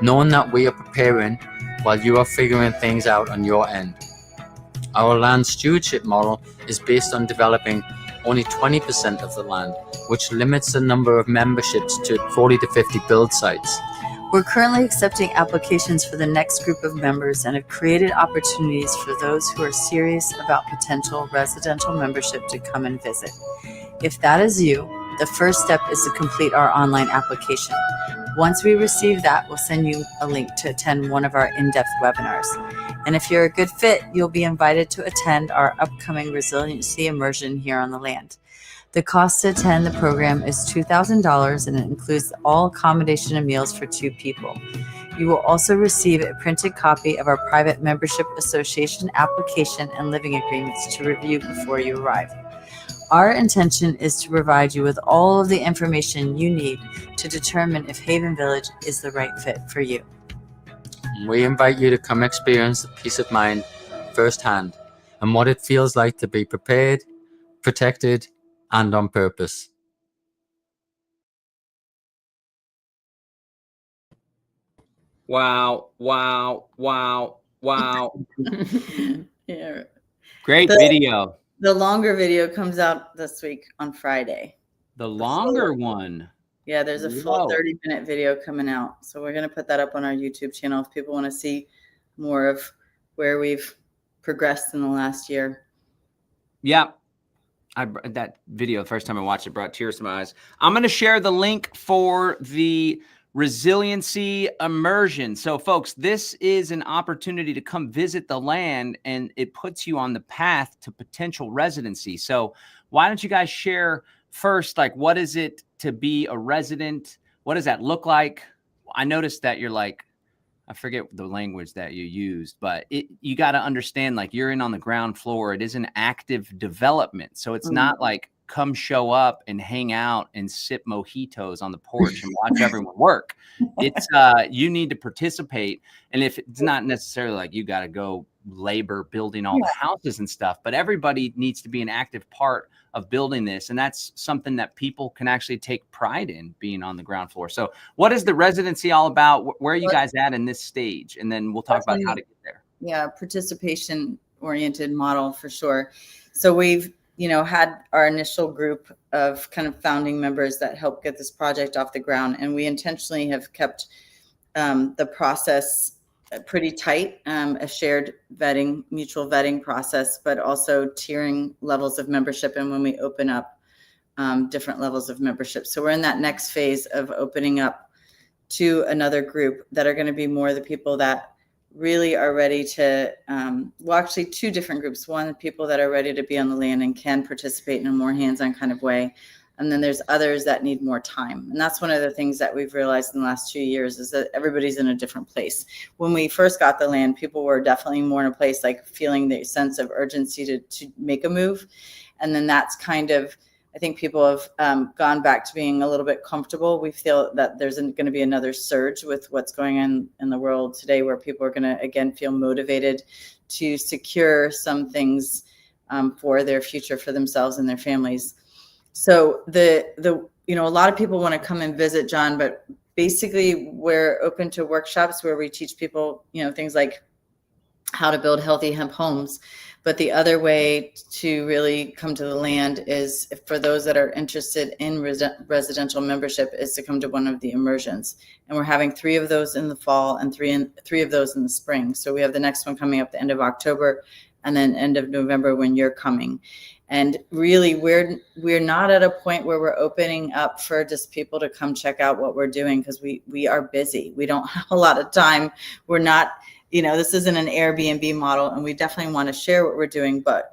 knowing that we are preparing while you are figuring things out on your end. Our land stewardship model is based on developing only 20% of the land, which limits the number of memberships to 40 to 50 build sites. We're currently accepting applications for the next group of members and have created opportunities for those who are serious about potential residential membership to come and visit. If that is you, the first step is to complete our online application. Once we receive that, we'll send you a link to attend one of our in-depth webinars. And if you're a good fit, you'll be invited to attend our upcoming resiliency immersion here on the land. The cost to attend the program is $2,000, and it includes all accommodation and meals for 2 people. You will also receive a printed copy of our private membership association application and living agreements to review before you arrive. Our intention is to provide you with all of the information you need to determine if Haven Village is the right fit for you. We invite you to come experience the peace of mind firsthand and what it feels like to be prepared, protected, and on purpose. Wow, wow, wow, wow. Yeah. Great video. The longer video comes out this week on Friday. The longer one. Yeah, there's a full Whoa. 30-minute video coming out. So we're going to put that up on our YouTube channel if people want to see more of where we've progressed in the last year. Yeah. That video, the first time I watched it, brought tears to my eyes. I'm going to share the link for the resiliency immersion. So folks, this is an opportunity to come visit the land, and it puts you on the path to potential residency. So why don't you guys share first, like, what is it to be a resident? What does that look like? I noticed that you're like, I forget the language that you used, but you got to understand, like, you're in on the ground floor. It is an active development. So it's not like come show up and hang out and sip mojitos on the porch and watch everyone work. It's you need to participate. And if it's not necessarily like you got to go labor building all the houses and stuff, but everybody needs to be an active part of building this. And that's something that people can actually take pride in, being on the ground floor. So what is the residency all about? Where are you guys at in this stage? And then we'll talk about how to get there. Yeah, participation oriented model for sure. So we've, had our initial group of kind of founding members that helped get this project off the ground. And we intentionally have kept the process pretty tight, a shared vetting, mutual vetting process, but also tiering levels of membership. And when we open up different levels of membership. So we're in that next phase of opening up to another group that are going to be more the people that really are ready to, actually 2 different groups. One, people that are ready to be on the land and can participate in a more hands-on kind of way. And then there's others that need more time. And that's one of the things that we've realized in the last 2 years is that everybody's in a different place. When we first got the land, people were definitely more in a place like feeling the sense of urgency to make a move. And then that's kind of, I think people have gone back to being a little bit comfortable. We feel that there's going to be another surge with what's going on in the world today, where people are going to, again, feel motivated to secure some things for their future, for themselves and their families. So a lot of people want to come and visit, John, but basically we're open to workshops where we teach people, things like how to build healthy hemp homes. But the other way to really come to the land is, for those that are interested in residential membership, is to come to one of the immersions. And we're having 3 of those in the fall and 3 of those in the spring. So we have the next one coming up the end of October, and then end of November when you're coming. And really, we're not at a point where we're opening up for just people to come check out what we're doing, because we are busy. We don't have a lot of time. We're not, this isn't an Airbnb model, and we definitely want to share what we're doing, but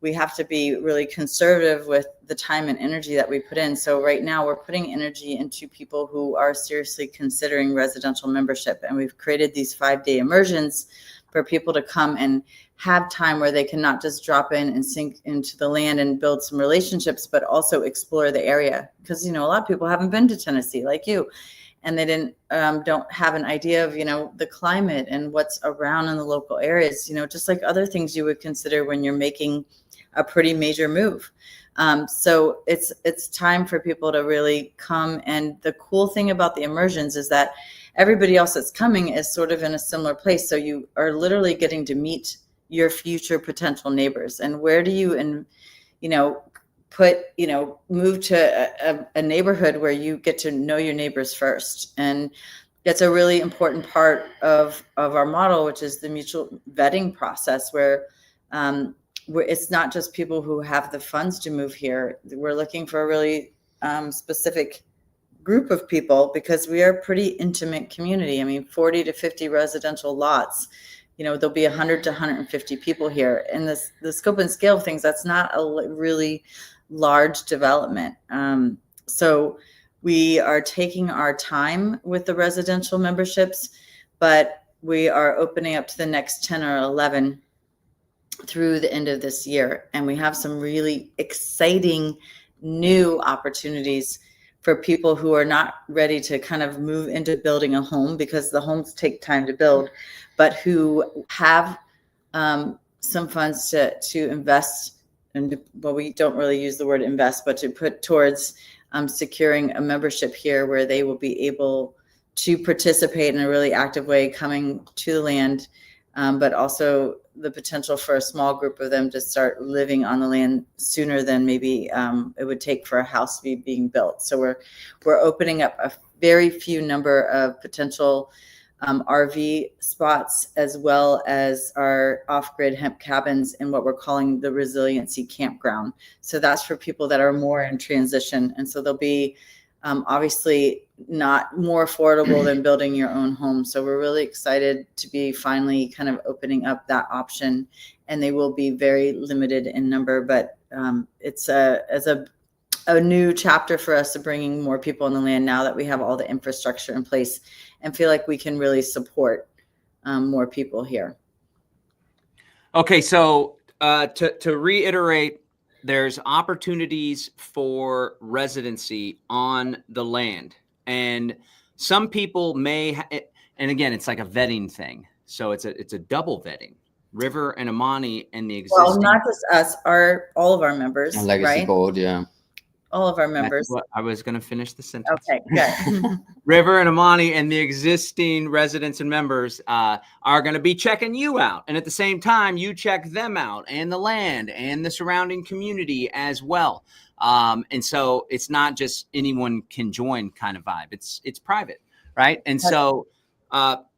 we have to be really conservative with the time and energy that we put in. So right now we're putting energy into people who are seriously considering residential membership. And we've created these 5-day immersions for people to come and have time where they can not just drop in and sink into the land and build some relationships, but also explore the area. Because, a lot of people haven't been to Tennessee like you, and they don't have an idea of, the climate and what's around in the local areas, just like other things you would consider when you're making a pretty major move. So it's time for people to really come. And the cool thing about the immersions is that everybody else that's coming is sort of in a similar place. So you are literally getting to meet your future potential neighbors. And where do you, move to a neighborhood where you get to know your neighbors first. And that's a really important part of our model, which is the mutual vetting process, where it's not just people who have the funds to move here. We're looking for really specific group of people, because we are a pretty intimate community. I mean, 40 to 50 residential lots, there'll be 100 to 150 people here. And the scope and scale of things, that's not a really large development. So we are taking our time with the residential memberships, but we are opening up to the next 10 or 11 through the end of this year. And we have some really exciting new opportunities for people who are not ready to kind of move into building a home, because the homes take time to build, but who have some funds to invest. And well, we don't really use the word invest, but to put towards securing a membership here where they will be able to participate in a really active way coming to the land, but also the potential for a small group of them to start living on the land sooner than maybe it would take for a house to be being built. So we're opening up a very few number of potential RV spots, as well as our off-grid hemp cabins in what we're calling the resiliency campground. So that's for people that are more in transition. And so they'll be obviously not more affordable than building your own home. So we're really excited to be finally kind of opening up that option, and they will be very limited in number, but it's as a new chapter for us of bringing more people on the land now that we have all the infrastructure in place and feel like we can really support more people here. Okay, so to reiterate, there's opportunities for residency on the land, and some people may, and again, it's like a vetting thing. So it's a double vetting. River and Imani and the existing. Well, not just us, all of our members, And legacy right? board, yeah. All of our members. That's what I was going to finish the sentence. Okay, good. River and Imani and the existing residents and members are going to be checking you out. And at the same time, you check them out and the land and the surrounding community as well. And so it's not just anyone can join kind of vibe. It's private, right? And so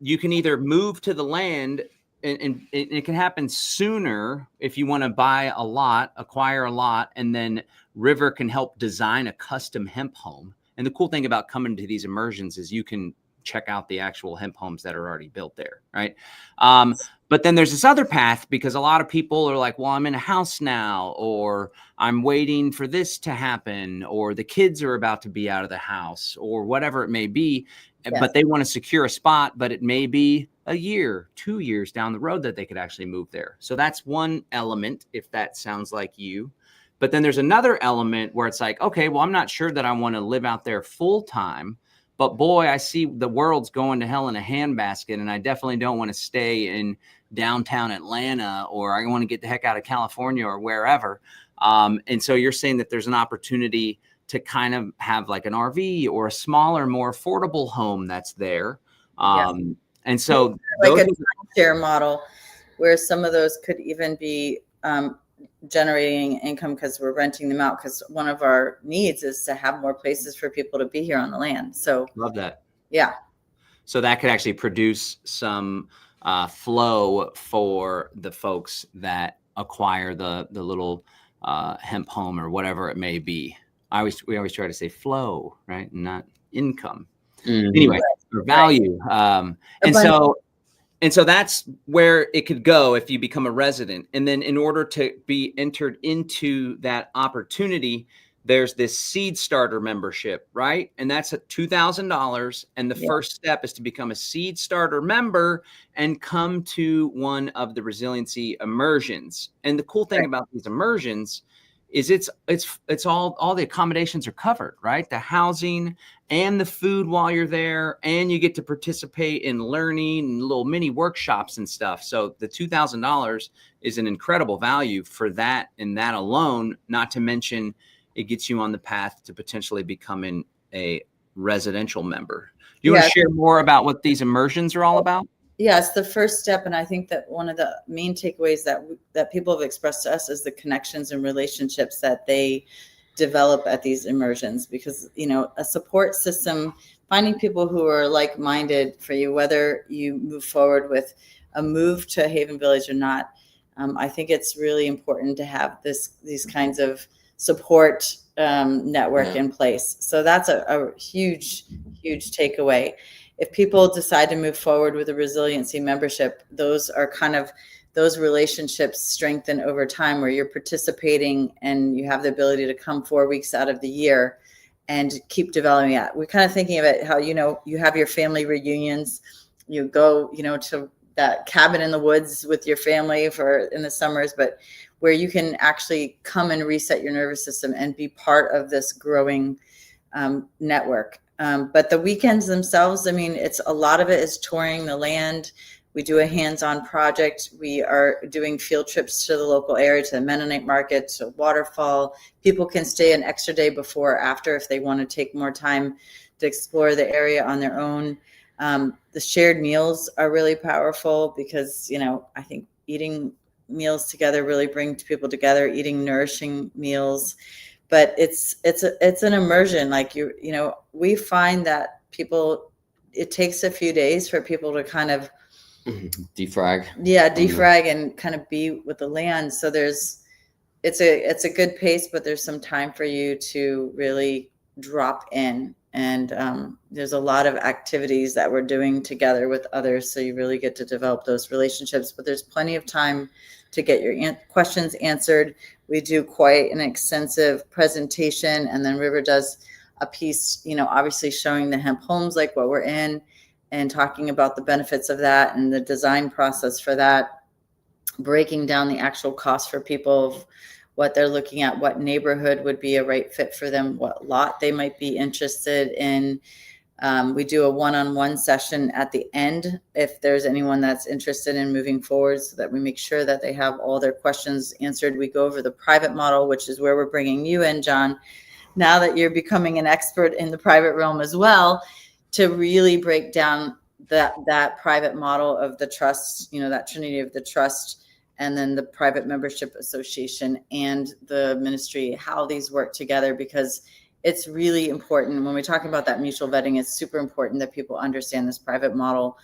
you can either move to the land, and it can happen sooner if you want to buy a lot, acquire a lot, and then River can help design a custom hemp home. And the cool thing about coming to these immersions is you can check out the actual hemp homes that are already built there, right? But then there's this other path, because a lot of people are like, well, I'm in a house now, or I'm waiting for this to happen, or the kids are about to be out of the house, or whatever it may be. Yes. But they want to secure a spot, but it may be a year, 2 years down the road that they could actually move there. So that's one element, if that sounds like you. But then there's another element where it's like, okay, well, I'm not sure that I want to live out there full time, but boy, I see the world's going to hell in a handbasket, and I definitely don't want to stay in downtown Atlanta, or I want to get the heck out of California or wherever. And so you're saying that there's an opportunity to kind of have like an RV or a smaller, more affordable home that's there. And so like a timeshare model where some of those could even be generating income because we're renting them out, because one of our needs is to have more places for people to be here on the land. So love that. Yeah. So that could actually produce some flow for the folks that acquire the little hemp home or whatever it may be. We always try to say flow, right? And not income. Mm-hmm. Anyway, or value. And so that's where it could go if you become a resident. And then in order to be entered into that opportunity, there's this seed starter membership, right? And that's at $2,000. And the first step is to become a seed starter member and come to one of the resiliency immersions. And the cool thing about these immersions is it's all the accommodations are covered, right? The housing and the food while you're there, and you get to participate in learning and little mini workshops and stuff. So the $2,000 is an incredible value for that, and that alone, not to mention it gets you on the path to potentially becoming a residential member. Do you want to share more about what these immersions are all about? Yeah, it's the first step. And I think that one of the main takeaways that people have expressed to us is the connections and relationships that they develop at these immersions, because, a support system, finding people who are like-minded for you, whether you move forward with a move to Haven Village or not. I think it's really important to have these kinds of support network in place. So that's a huge takeaway. If people decide to move forward with a resiliency membership, those are kind of those relationships strengthen over time, where you're participating and you have the ability to come 4 weeks out of the year and keep developing it. We're kind of thinking of it how, you have your family reunions, you go, to that cabin in the woods with your family in the summers, but where you can actually come and reset your nervous system and be part of this growing network. But the weekends themselves, a lot of it is touring the land. We do a hands-on project. We are doing field trips to the local area, to the Mennonite market, to waterfall. People can stay an extra day before or after if they want to take more time to explore the area on their own. The shared meals are really powerful because, I think eating meals together really brings people together, eating nourishing meals. But it's an immersion. Like we find that it takes a few days for people to kind of defrag and kind of be with the land. So it's a good pace, but there's some time for you to really drop in. And there's a lot of activities that we're doing together with others. So you really get to develop those relationships, but there's plenty of time to get your questions answered. We do quite an extensive presentation, and then River does a piece, obviously showing the hemp homes, like what we're in, and talking about the benefits of that and the design process for that, breaking down the actual cost for people of what they're looking at, what neighborhood would be a right fit for them, what lot they might be interested in. We do a one-on-one session at the end if there's anyone that's interested in moving forward, so that we make sure that they have all their questions answered. We go over the private model, which is where we're bringing you in, John, now that you're becoming an expert in the private realm as well, to really break down that private model of the trust, that trinity of the trust, and then the private membership association and the ministry, how these work together, because it's really important when we're talking about that mutual vetting. It's super important that people understand this private model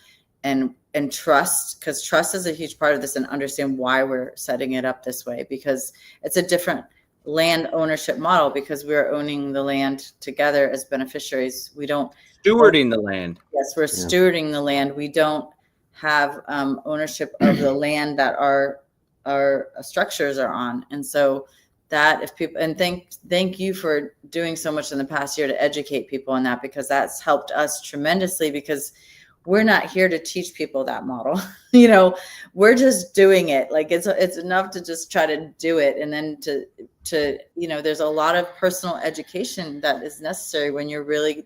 and trust, because trust is a huge part of this, and understand why we're setting it up this way, because it's a different land ownership model, because we're owning the land together as beneficiaries. We don't stewarding the land. Yes, we're stewarding the land. We don't have ownership of the land that our structures are on. And so that if people, and thank you for doing so much in the past year to educate people on that, because that's helped us tremendously, because we're not here to teach people that model. We're just doing it. Like it's enough to just try to do it. And then to there's a lot of personal education that is necessary when you're really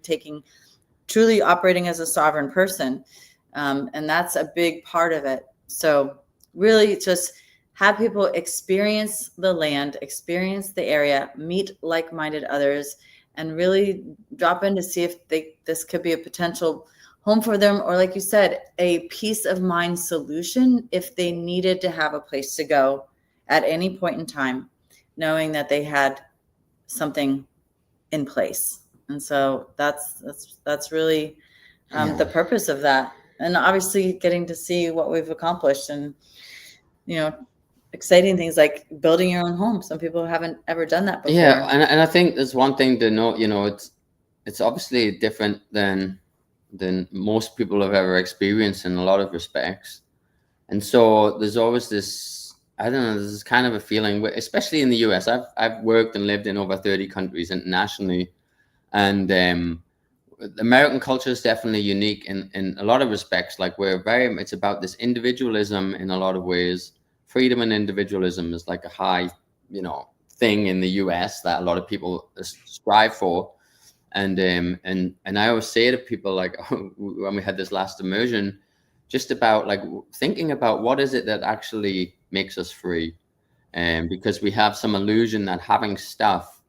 truly operating as a sovereign person. And that's a big part of it. So really just have people experience the land, experience the area, meet like-minded others, and really drop in to see if this could be a potential home for them, or like you said, a peace of mind solution if they needed to have a place to go at any point in time, knowing that they had something in place. And so that's really the purpose of that. And obviously getting to see what we've accomplished, and exciting things like building your own home. Some people haven't ever done that before. Yeah, and I think there's one thing to note. It's obviously different than most people have ever experienced in a lot of respects. And so there's always this, I don't know, there's kind of a feeling, especially in the US. I've worked and lived in over 30 countries internationally, and American culture is definitely unique in a lot of respects. Like it's about this individualism in a lot of ways. Freedom and individualism is like a high, thing in the US that a lot of people strive for. And I always say to people, like, when we had this last immersion, just about like thinking about what is it that actually makes us free. Because we have some illusion that having stuff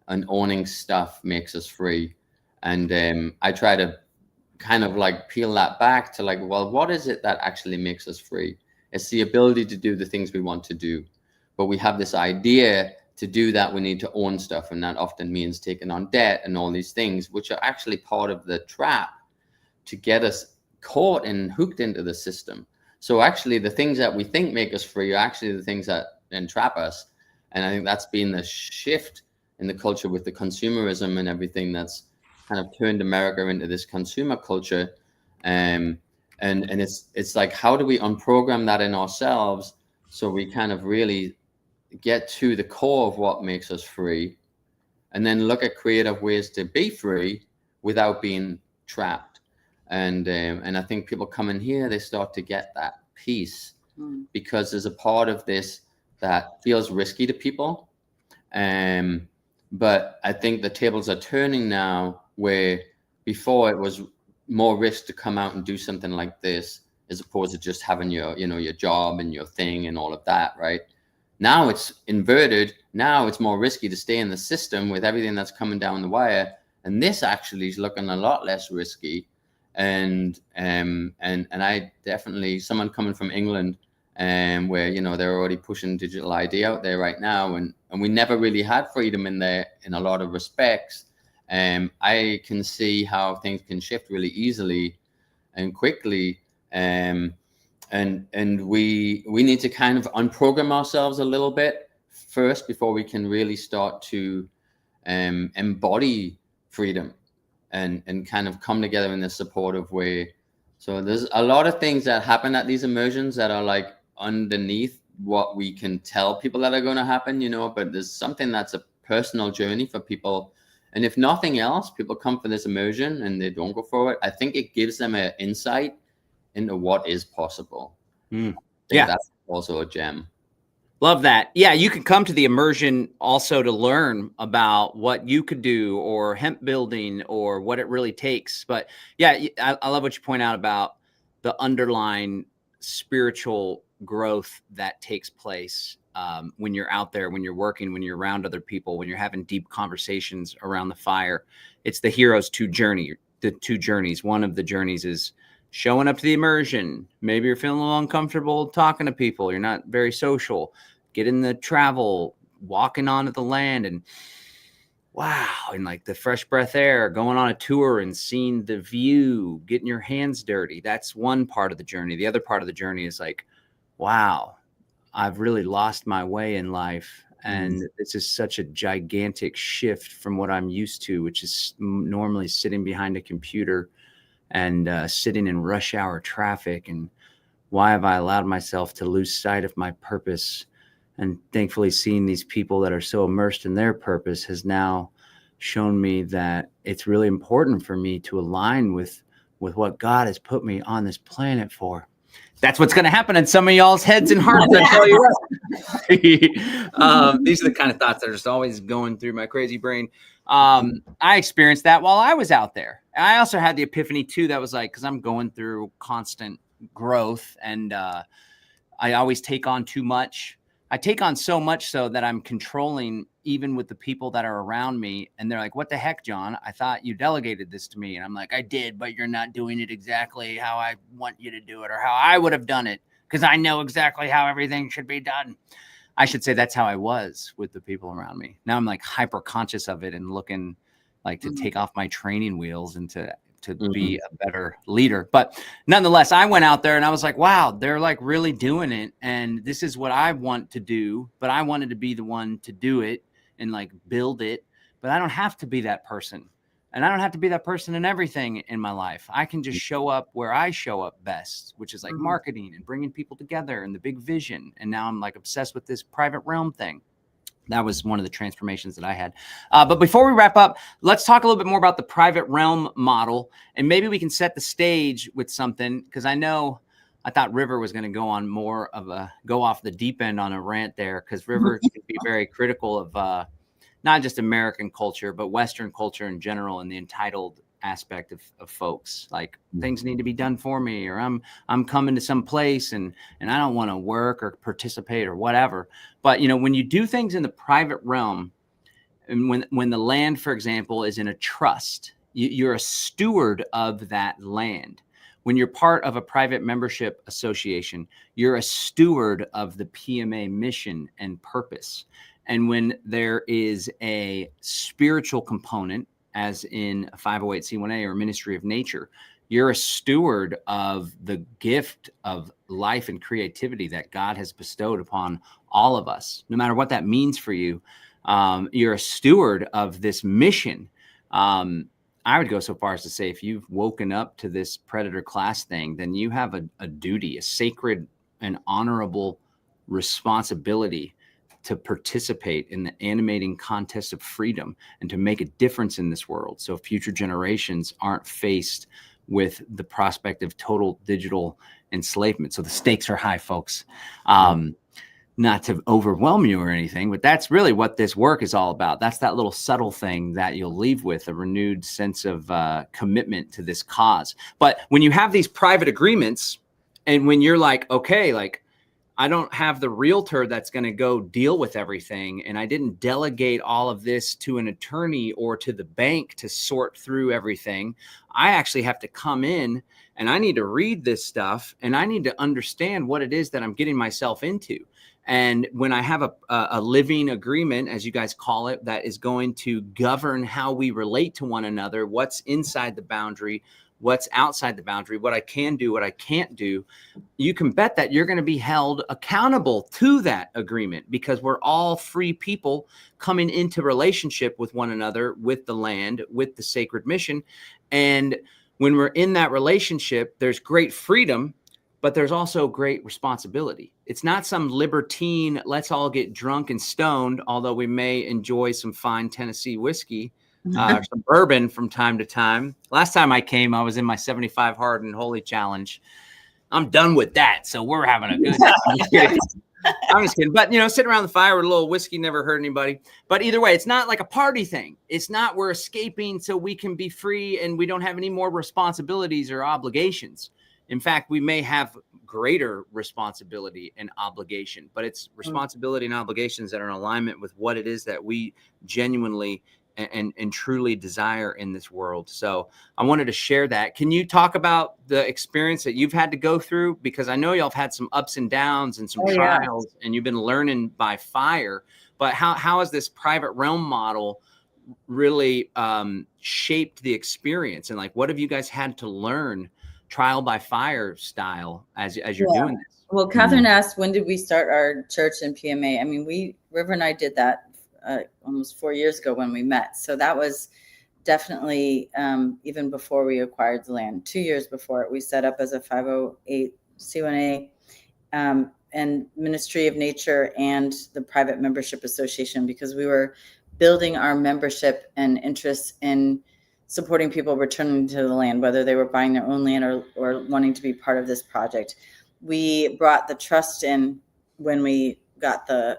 and owning stuff makes us free. And I try to kind of like peel that back to like, well, what is it that actually makes us free? It's the ability to do the things we want to do. But we have this idea to do that, we need to own stuff. And that often means taking on debt and all these things, which are actually part of the trap to get us caught and hooked into the system. So actually the things that we think make us free are actually the things that entrap us. And I think that's been the shift in the culture with the consumerism and everything that's kind of turned America into this consumer culture. And it's like, how do we unprogram that in ourselves so we kind of really get to the core of what makes us free, and then look at creative ways to be free without being trapped. And I think people come in here, they start to get that piece, because there's a part of this that feels risky to people. But I think the tables are turning now, where before it was more risk to come out and do something like this, as opposed to just having your, you know, your job and your thing and all of that, right? Now it's inverted. Now it's more risky to stay in the system with everything that's coming down the wire. And this actually is looking a lot less risky. And I definitely, someone coming from England, where, you know, they're already pushing digital ID out there right now, and we never really had freedom in there in a lot of respects. I can see how things can shift really easily and quickly. And we need to kind of unprogram ourselves a little bit first before we can really start to embody freedom and kind of come together in a supportive way. So there's a lot of things that happen at these immersions that are like underneath what we can tell people that are going to happen, you know, but there's something that's a personal journey for people. And if nothing else, people come for this immersion and they don't go for it, I think it gives them an insight into what is possible. Yeah, that's also a gem. Love that. Yeah, you can come to the immersion also to learn about what you could do, or hemp building, or what it really takes. But yeah, I love what you point out about the underlying spiritual growth that takes place when you're out there, when you're working, when you're around other people, when you're having deep conversations around the fire. It's the hero's two journeys. One of the journeys is showing up to the immersion. Maybe you're feeling a little uncomfortable talking to people. You're not very social. Get in the travel, walking onto the land, and wow, and like the fresh breath air, going on a tour and seeing the view, getting your hands dirty. That's one part of the journey. The other part of the journey is like, wow, I've really lost my way in life. And this is such a gigantic shift from what I'm used to, which is normally sitting behind a computer and sitting in rush hour traffic. And why have I allowed myself to lose sight of my purpose? And thankfully, seeing these people that are so immersed in their purpose has now shown me that it's really important for me to align with what God has put me on this planet for. That's what's going to happen in some of y'all's heads and hearts. I tell you what. These are the kind of thoughts that are just always going through my crazy brain. I experienced that while I was out there. I also had the epiphany too. That was like, because I'm going through constant growth, and I always take on too much. I take on so much so that I'm controlling even with the people that are around me. And they're like, what the heck, John? I thought you delegated this to me. And I'm like, I did, but you're not doing it exactly how I want you to do it, or how I would have done it, because I know exactly how everything should be done. I should say that's how I was with the people around me. Now I'm like hyper conscious of it and looking like to take off my training wheels and to be a better leader. But nonetheless, I went out there and I was like, wow, they're like really doing it. And this is what I want to do, but I wanted to be the one to do it and like build it. But I don't have to be that person. And I don't have to be that person in everything in my life. I can just show up where I show up best, which is like marketing and bringing people together and the big vision. And now I'm like obsessed with this private realm thing. That was one of the transformations that I had. But before we wrap up, let's talk a little bit more about the private realm model. And maybe we can set the stage with something, because I thought River was going to go on more of go off the deep end on a rant there, because River can be very critical of not just American culture, but Western culture in general, and the entitled aspect of folks. Like, things need to be done for me, or I'm coming to some place and I don't want to work or participate or whatever. But you know, when you do things in the private realm, and when the land, for example, is in a trust, you're a steward of that land. When you're part of a private membership association, you're a steward of the PMA mission and purpose. And when there is a spiritual component, as in a 508c1a or Ministry of Nature, you're a steward of the gift of life and creativity that God has bestowed upon all of us, no matter what that means for you. You're a steward of this mission. I would go so far as to say, if you've woken up to this predator class thing, then you have a duty, a sacred and honorable responsibility to participate in the animating contest of freedom and to make a difference in this world, so future generations aren't faced with the prospect of total digital enslavement. So the stakes are high, folks. Not to overwhelm you or anything, but that's really what this work is all about. That's that little subtle thing that you'll leave with, a renewed sense of commitment to this cause. But when you have these private agreements, and when you're like, okay, like, I don't have the realtor that's going to go deal with everything, and I didn't delegate all of this to an attorney or to the bank to sort through everything. I actually have to come in and I need to read this stuff, and I need to understand what it is that I'm getting myself into. And when I have a living agreement, as you guys call it, that is going to govern how we relate to one another, what's inside the boundary, what's outside the boundary, what I can do, what I can't do, you can bet that you're going to be held accountable to that agreement, because we're all free people coming into relationship with one another, with the land, with the sacred mission. And when we're in that relationship, there's great freedom, but there's also great responsibility. It's not some libertine, let's all get drunk and stoned, although we may enjoy some fine Tennessee whiskey, some bourbon from time to time. Last time I came, I was in my 75 hard and holy challenge. I'm done with that, so we're having a good time. I'm just kidding. I'm just kidding. But, sitting around the fire with a little whiskey never hurt anybody. But either way, it's not like a party thing. It's not we're escaping so we can be free and we don't have any more responsibilities or obligations. In fact, we may have greater responsibility and obligation, but it's responsibility and obligations that are in alignment with what it is that we genuinely and truly desire in this world. So I wanted to share that. Can you talk about the experience that you've had to go through? Because I know y'all have had some ups and downs and some trials, and you've been learning by fire. But how has this private realm model really shaped the experience? And like, what have you guys had to learn trial by fire style as you're doing this? Well, Catherine asked, when did we start our church in PMA? I mean, River and I did that almost 4 years ago when we met. So that was definitely even before we acquired the land. 2 years before it, we set up as a 508c1a and Ministry of Nature and the Private Membership Association, because we were building our membership and interests in supporting people returning to the land, whether they were buying their own land or wanting to be part of this project. We brought the trust in when we got the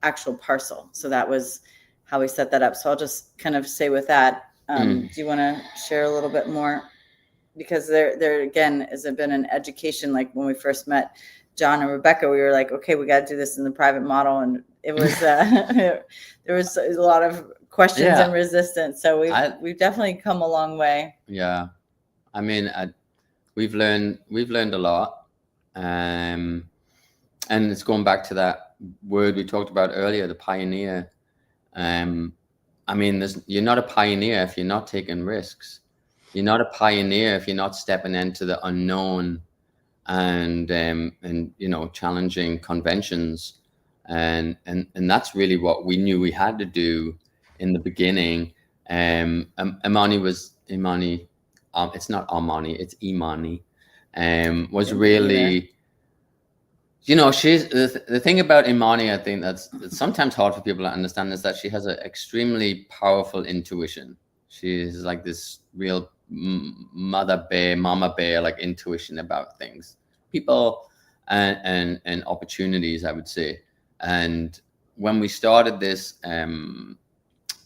actual parcel. So that was how we set that up. So I'll just kind of say with that, do you want to share a little bit more? Because there again has been an education. Like when we first met John and Rebecca, we were like, okay, we got to do this in the private model. And it was, there was a lot of questions and resistance. So we've definitely come a long way. Yeah. I mean, we've learned a lot. And it's going back to that word we talked about earlier, the pioneer. I mean, you're not a pioneer if you're not taking risks. You're not a pioneer if you're not stepping into the unknown and challenging conventions. And that's really what we knew we had to do in the beginning. Imani, it's not Amani, it's Imani, was really, she's the thing about Imani, I think it's sometimes hard for people to understand, is that she has an extremely powerful intuition. She's like this real mama bear, like intuition about things, people and opportunities, I would say. And when we started this,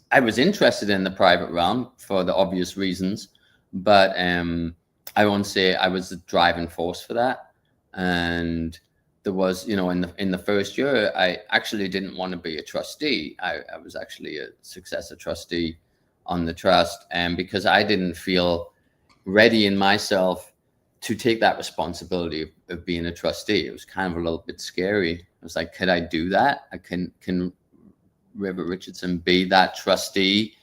I was interested in the private realm for the obvious reasons, but I won't say I was the driving force for that. And there was, in the first year, I actually didn't want to be a trustee. I was actually a successor trustee on the trust, and because I didn't feel ready in myself to take that responsibility of being a trustee. It was kind of a little bit scary. I was like, could I do that? Can River Richardson be that trustee?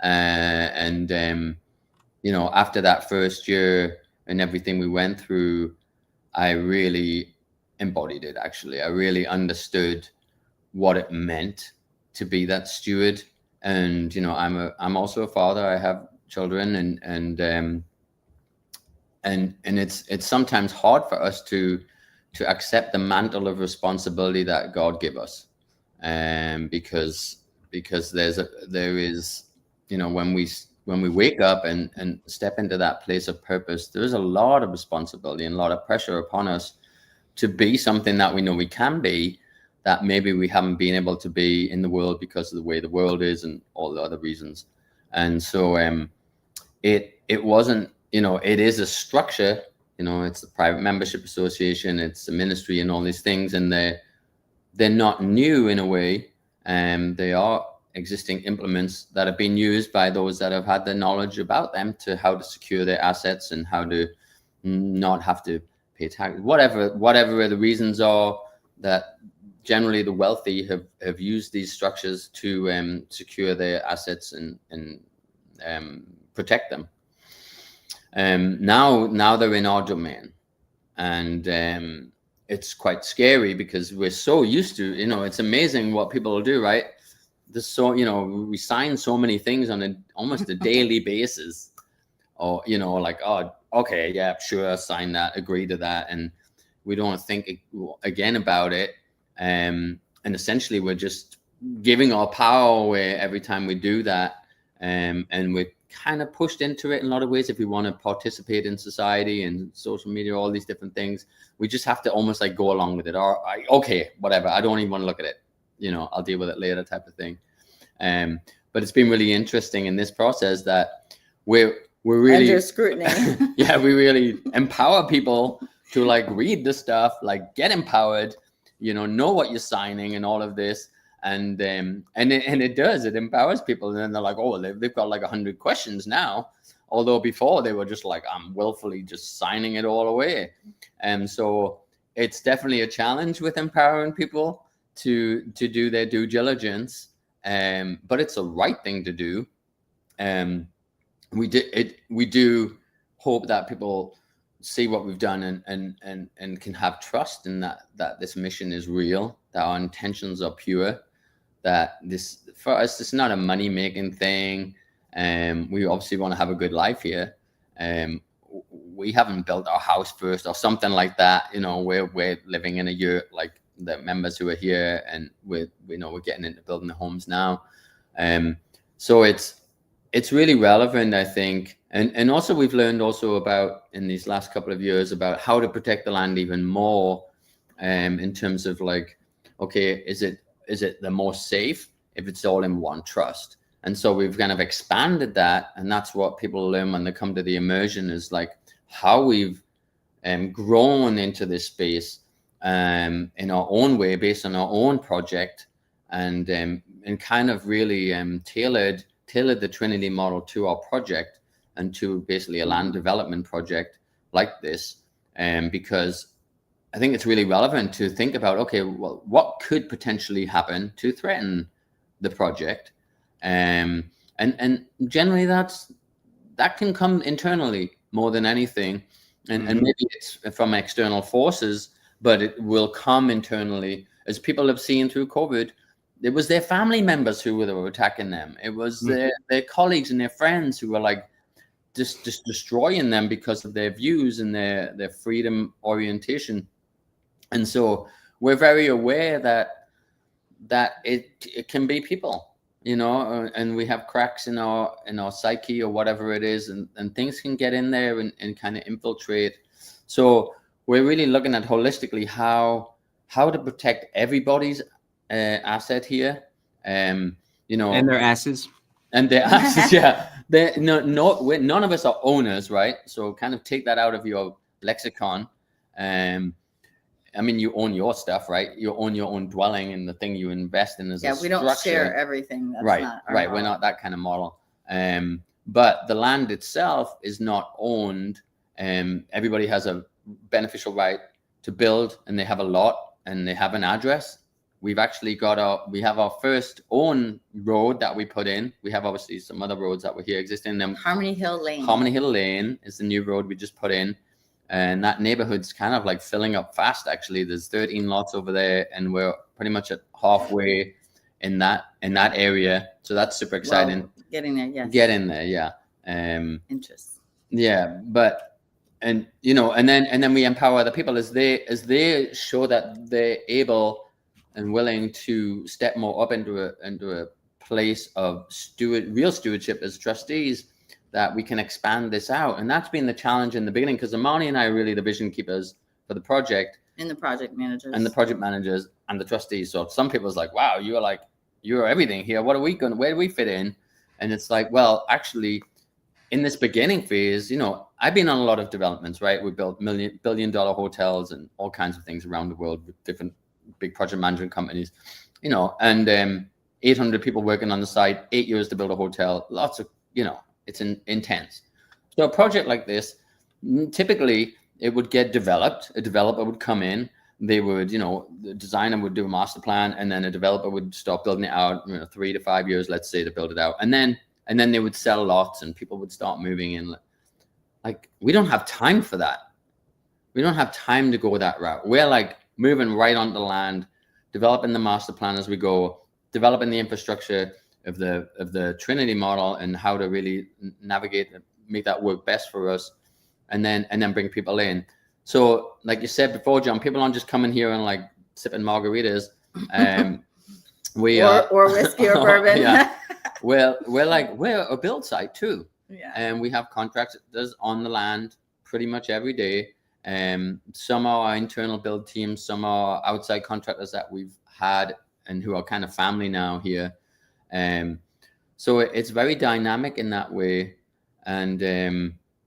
After that first year and everything we went through, I really embodied it. Actually, I really understood what it meant to be that steward. And, you know, I'm also a father. I have children, and it's sometimes hard for us to accept the mantle of responsibility that God gave us. Because there is, you know, when we wake up and step into that place of purpose, there is a lot of responsibility and a lot of pressure upon us to be something that we know we can be, that maybe we haven't been able to be in the world because of the way the world is and all the other reasons. And so it wasn't, you know, it is a structure, you know, it's a private membership association, it's a ministry and all these things, and they're not new in a way. They are existing implements that have been used by those that have had the knowledge about them to how to secure their assets and how to not have to pay tax, whatever the reasons are, that generally the wealthy have used these structures to secure their assets and protect them. Now they're in our domain, and it's quite scary because we're so used to, you know, it's amazing what people will do, right? So, you know, we sign so many things on almost a daily basis, or, you know, like, oh, okay, yeah, sure, sign that, agree to that, and we don't think again about it. And essentially we're just giving our power away every time we do that. And we're kind of pushed into it in a lot of ways. If we want to participate in society and social media, all these different things, we just have to almost like go along with it. Or okay, whatever, I don't even want to look at it, you know, I'll deal with it later type of thing. But it's been really interesting in this process that we're really under scrutiny. yeah, we really empower people to like read the stuff, like get empowered, you know what you're signing and all of this. And it does, it empowers people. And then they're like, oh, they've got like 100 questions now. Although before they were just like, I'm willfully just signing it all away. And so it's definitely a challenge with empowering people to do their due diligence. But it's the right thing to do. We do hope that people see what we've done and can have trust in that this mission is real, that our intentions are pure, that this, for us, it's not a money making thing. We obviously want to have a good life here. We haven't built our house first or something like that. You know, we're living in a year like the members who are here, and we're getting into building the homes now. So it's really relevant, I think. And also we've learned also about, in these last couple of years, about how to protect the land even more, in terms of like, okay, is it the most safe if it's all in one trust? And so we've kind of expanded that, and that's what people learn when they come to the immersion, is like how we've grown into this space in our own way, based on our own project, and kind of really tailored the Trinity model to our project and to basically a land development project like this. Because I think it's really relevant to think about, okay, well, what could potentially happen to threaten the project? And generally that can come internally more than anything. And maybe it's from external forces, but it will come internally, as people have seen through COVID. It was their family members who were attacking them. It was their colleagues and their friends who were like just destroying them because of their views and their freedom orientation. And so we're very aware that it can be people, you know, and we have cracks in our psyche or whatever it is, and things can get in there and kind of infiltrate. So we're really looking at holistically how to protect everybody's asset here, you know, and their asses. And their asses, yeah. None of us are owners, right? So kind of take that out of your lexicon. I mean, you own your stuff, right? You own your own dwelling, and the thing you invest in is a structure. We don't share everything. That's right, not our right. model. We're not that kind of model. But the land itself is not owned. Everybody has a beneficial right to build, and they have a lot, and they have an address. We've actually we have our first own road that we put in. We have obviously some other roads that were here existing. Harmony Hill Lane. Harmony Hill Lane is the new road we just put in. And that neighborhood's kind of like filling up fast. Actually, there's 13 lots over there, and we're pretty much at halfway in that area. So that's super exciting. Well, getting there, yes. Get in there, yeah. Interest. Yeah, but and then we empower other people as they show that they're able and willing to step more up into a place of real stewardship as trustees, that we can expand this out. And that's been the challenge in the beginning, because Imani and I are really the vision keepers for the project. And the project managers. And the project managers and the trustees. So some people's like, wow, you're everything here. Where do we fit in? And it's like, well, actually, in this beginning phase, I've been on a lot of developments, right? We built billion-dollar hotels and all kinds of things around the world with different big project management companies, and 800 people working on the site, 8 years to build a hotel, lots of, it's intense. So a project like this, typically it would get developed. A developer would come in, they would, the designer would do a master plan, and then a developer would start building it out, 3 to 5 years, let's say, to build it out. And then they would sell lots and people would start moving in. Like, we don't have time for that. We don't have time to go that route. We're like moving right onto the land, developing the master plan as we go, developing the infrastructure of the Trinity model and how to really navigate and make that work best for us, and then bring people in. So like you said before, John, people aren't just coming here and like sipping margaritas. Or whiskey or bourbon. Yeah. We're a build site too. Yeah. And we have contractors on the land pretty much every day. Some are our internal build teams, some are outside contractors that we've had and who are kind of family now here. So it's very dynamic in that way. And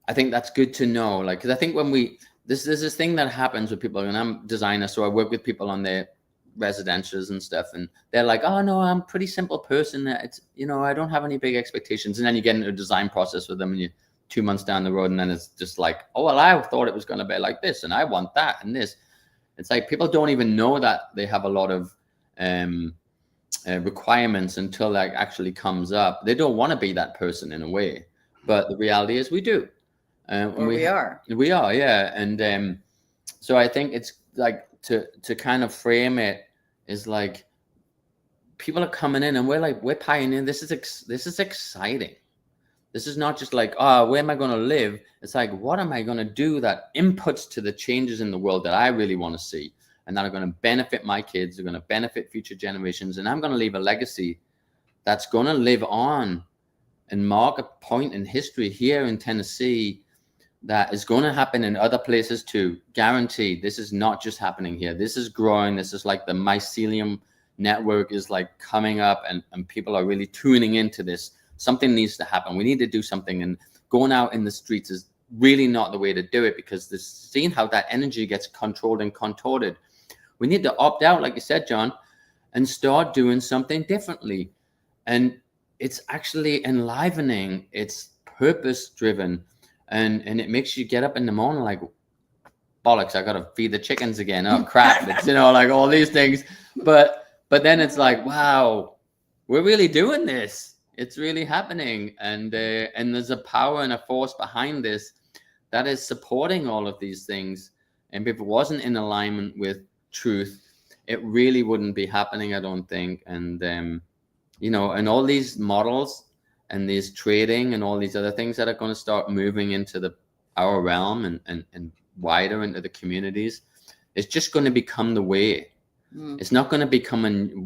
I think that's good to know. Like, because I think when there's this thing that happens with people, and I'm a designer, so I work with people on their residentials and stuff, and they're like, oh no, I'm a pretty simple person. It's, I don't have any big expectations. And then you get into a design process with them, and you're 2 months down the road, and then it's just like, oh, well, I thought it was going to be like this, and I want that and this. It's like people don't even know that they have a lot of requirements until that actually comes up. They don't want to be that person in a way, but the reality is we do. We are, yeah. And so I think it's like to kind of frame it is like, people are coming in and we're pioneering. This is exciting. This is not just like, where am I going to live? It's like, what am I going to do that inputs to the changes in the world that I really want to see, and that are going to benefit my kids, are going to benefit future generations, and I'm going to leave a legacy that's going to live on and mark a point in history here in Tennessee that is going to happen in other places too. Guaranteed. This is not just happening here. This is growing. This is like the mycelium network is like coming up, and people are really tuning into this. Something needs to happen. We need to do something, and going out in the streets is really not the way to do it, because seeing how that energy gets controlled and contorted. We need to opt out, like you said, John, and start doing something differently. And it's actually enlivening. It's purpose driven. And it makes you get up in the morning like, bollocks, I got to feed the chickens again. Oh, crap. It's, like all these things. But then it's like, wow, we're really doing this. It's really happening. And there's a power and a force behind this that is supporting all of these things. And if it wasn't in alignment with truth, it really wouldn't be happening, I don't think. And, and all these models and these trading and all these other things that are going to start moving into our realm and wider into the communities, it's just going to become the way. It's not going to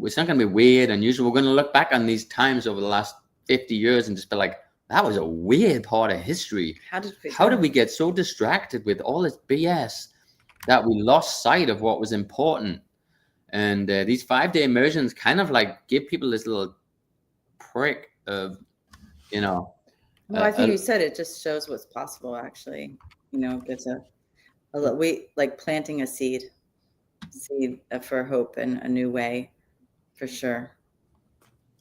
it's not going to be weird, unusual. We're going to look back on these times over the last 50 years and just be like, that was a weird part of history. How did we get so distracted with all this BS that we lost sight of what was important? And these 5-day immersions kind of like give people this little prick of, Well, I think you said it just shows what's possible. Actually, gives we like planting a seed for hope and a new way, for sure.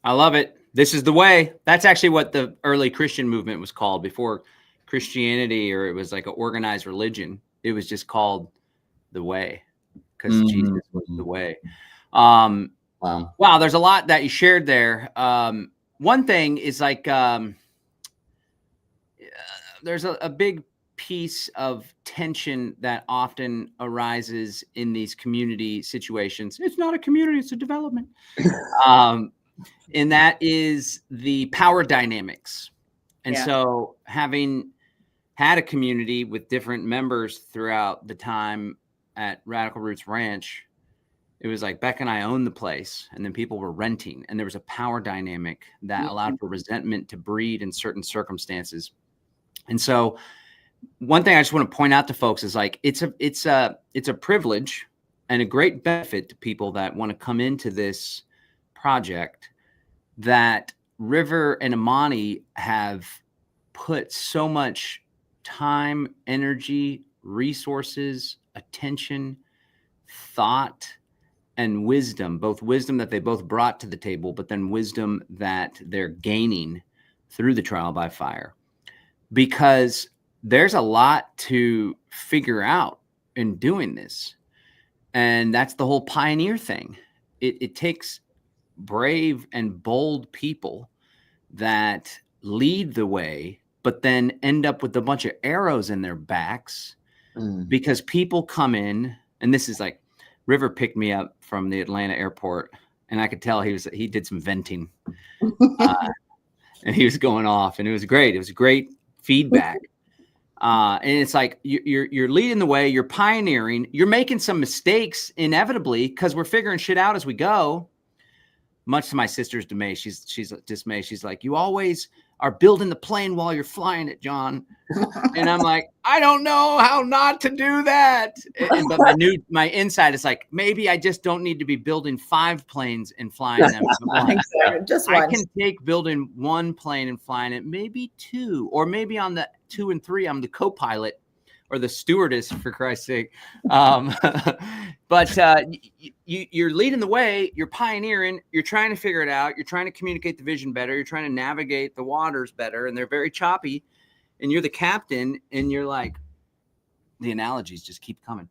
I love it. This is the way. That's actually what the early Christian movement was called before Christianity, or it was like an organized religion. It was just called the way, because Jesus was the way. Wow. There's a lot that you shared there. One thing is like, there's a big piece of tension that often arises in these community situations. It's not a community, it's a development. And that is the power dynamics. And so having had a community with different members throughout the time at Radical Roots Ranch, it was like Beck and I owned the place, and then people were renting, and there was a power dynamic that allowed for resentment to breed in certain circumstances. And so one thing I just want to point out to folks is like, it's a privilege and a great benefit to people that want to come into this project that River and Imani have put so much time, energy, resources, attention, thought, and wisdom, both wisdom that they both brought to the table, but then wisdom that they're gaining through the trial by fire. Because there's a lot to figure out in doing this. And that's the whole pioneer thing. It takes brave and bold people that lead the way, but then end up with a bunch of arrows in their backs because people come in, and this is like, River picked me up from the Atlanta airport, and I could tell he did some venting, and he was going off, and it was great. It was great feedback. And it's like, you're leading the way, you're pioneering, you're making some mistakes inevitably because we're figuring shit out as we go. Much to my sister's dismay, she's like, you always are building the plane while you're flying it, John. And I'm like, I don't know how not to do that. But my insight is like, maybe I just don't need to be building 5 planes and flying them. Exactly. Just I one. can take building 1 plane and flying it, maybe 2, or maybe on the 2 and 3, I'm the co-pilot or the stewardess, for Christ's sake. But you're leading the way, you're pioneering, you're trying to figure it out, you're trying to communicate the vision better, you're trying to navigate the waters better, and they're very choppy, and you're the captain, and you're like, the analogies just keep coming.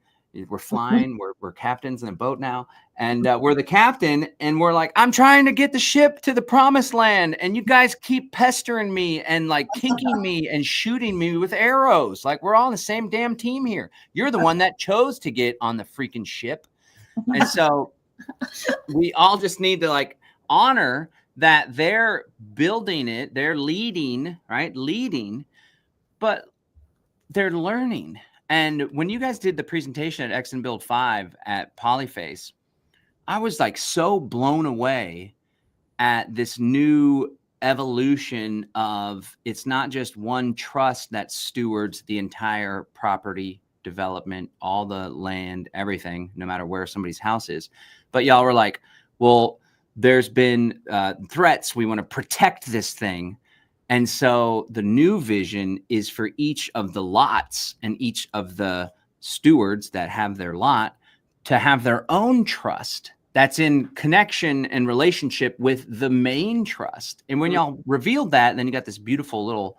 We're flying, we're captains in a boat now, and we're the captain, and we're like, I'm trying to get the ship to the promised land, and you guys keep pestering me and like kinking me and shooting me with arrows. Like, we're all on the same damn team here. You're the one that chose to get on the freaking ship. And so we all just need to like honor that they're building it, they're leading, right? Leading, but they're learning. And when you guys did the presentation at X and Build 5 at Polyface, I was like so blown away at this new evolution of, it's not just one trust that stewards the entire property development, all the land, everything, no matter where somebody's house is. But y'all were like, well, there's been threats. We want to protect this thing. And so the new vision is for each of the lots and each of the stewards that have their lot to have their own trust that's in connection and relationship with the main trust. And when y'all revealed that, then you got this beautiful little,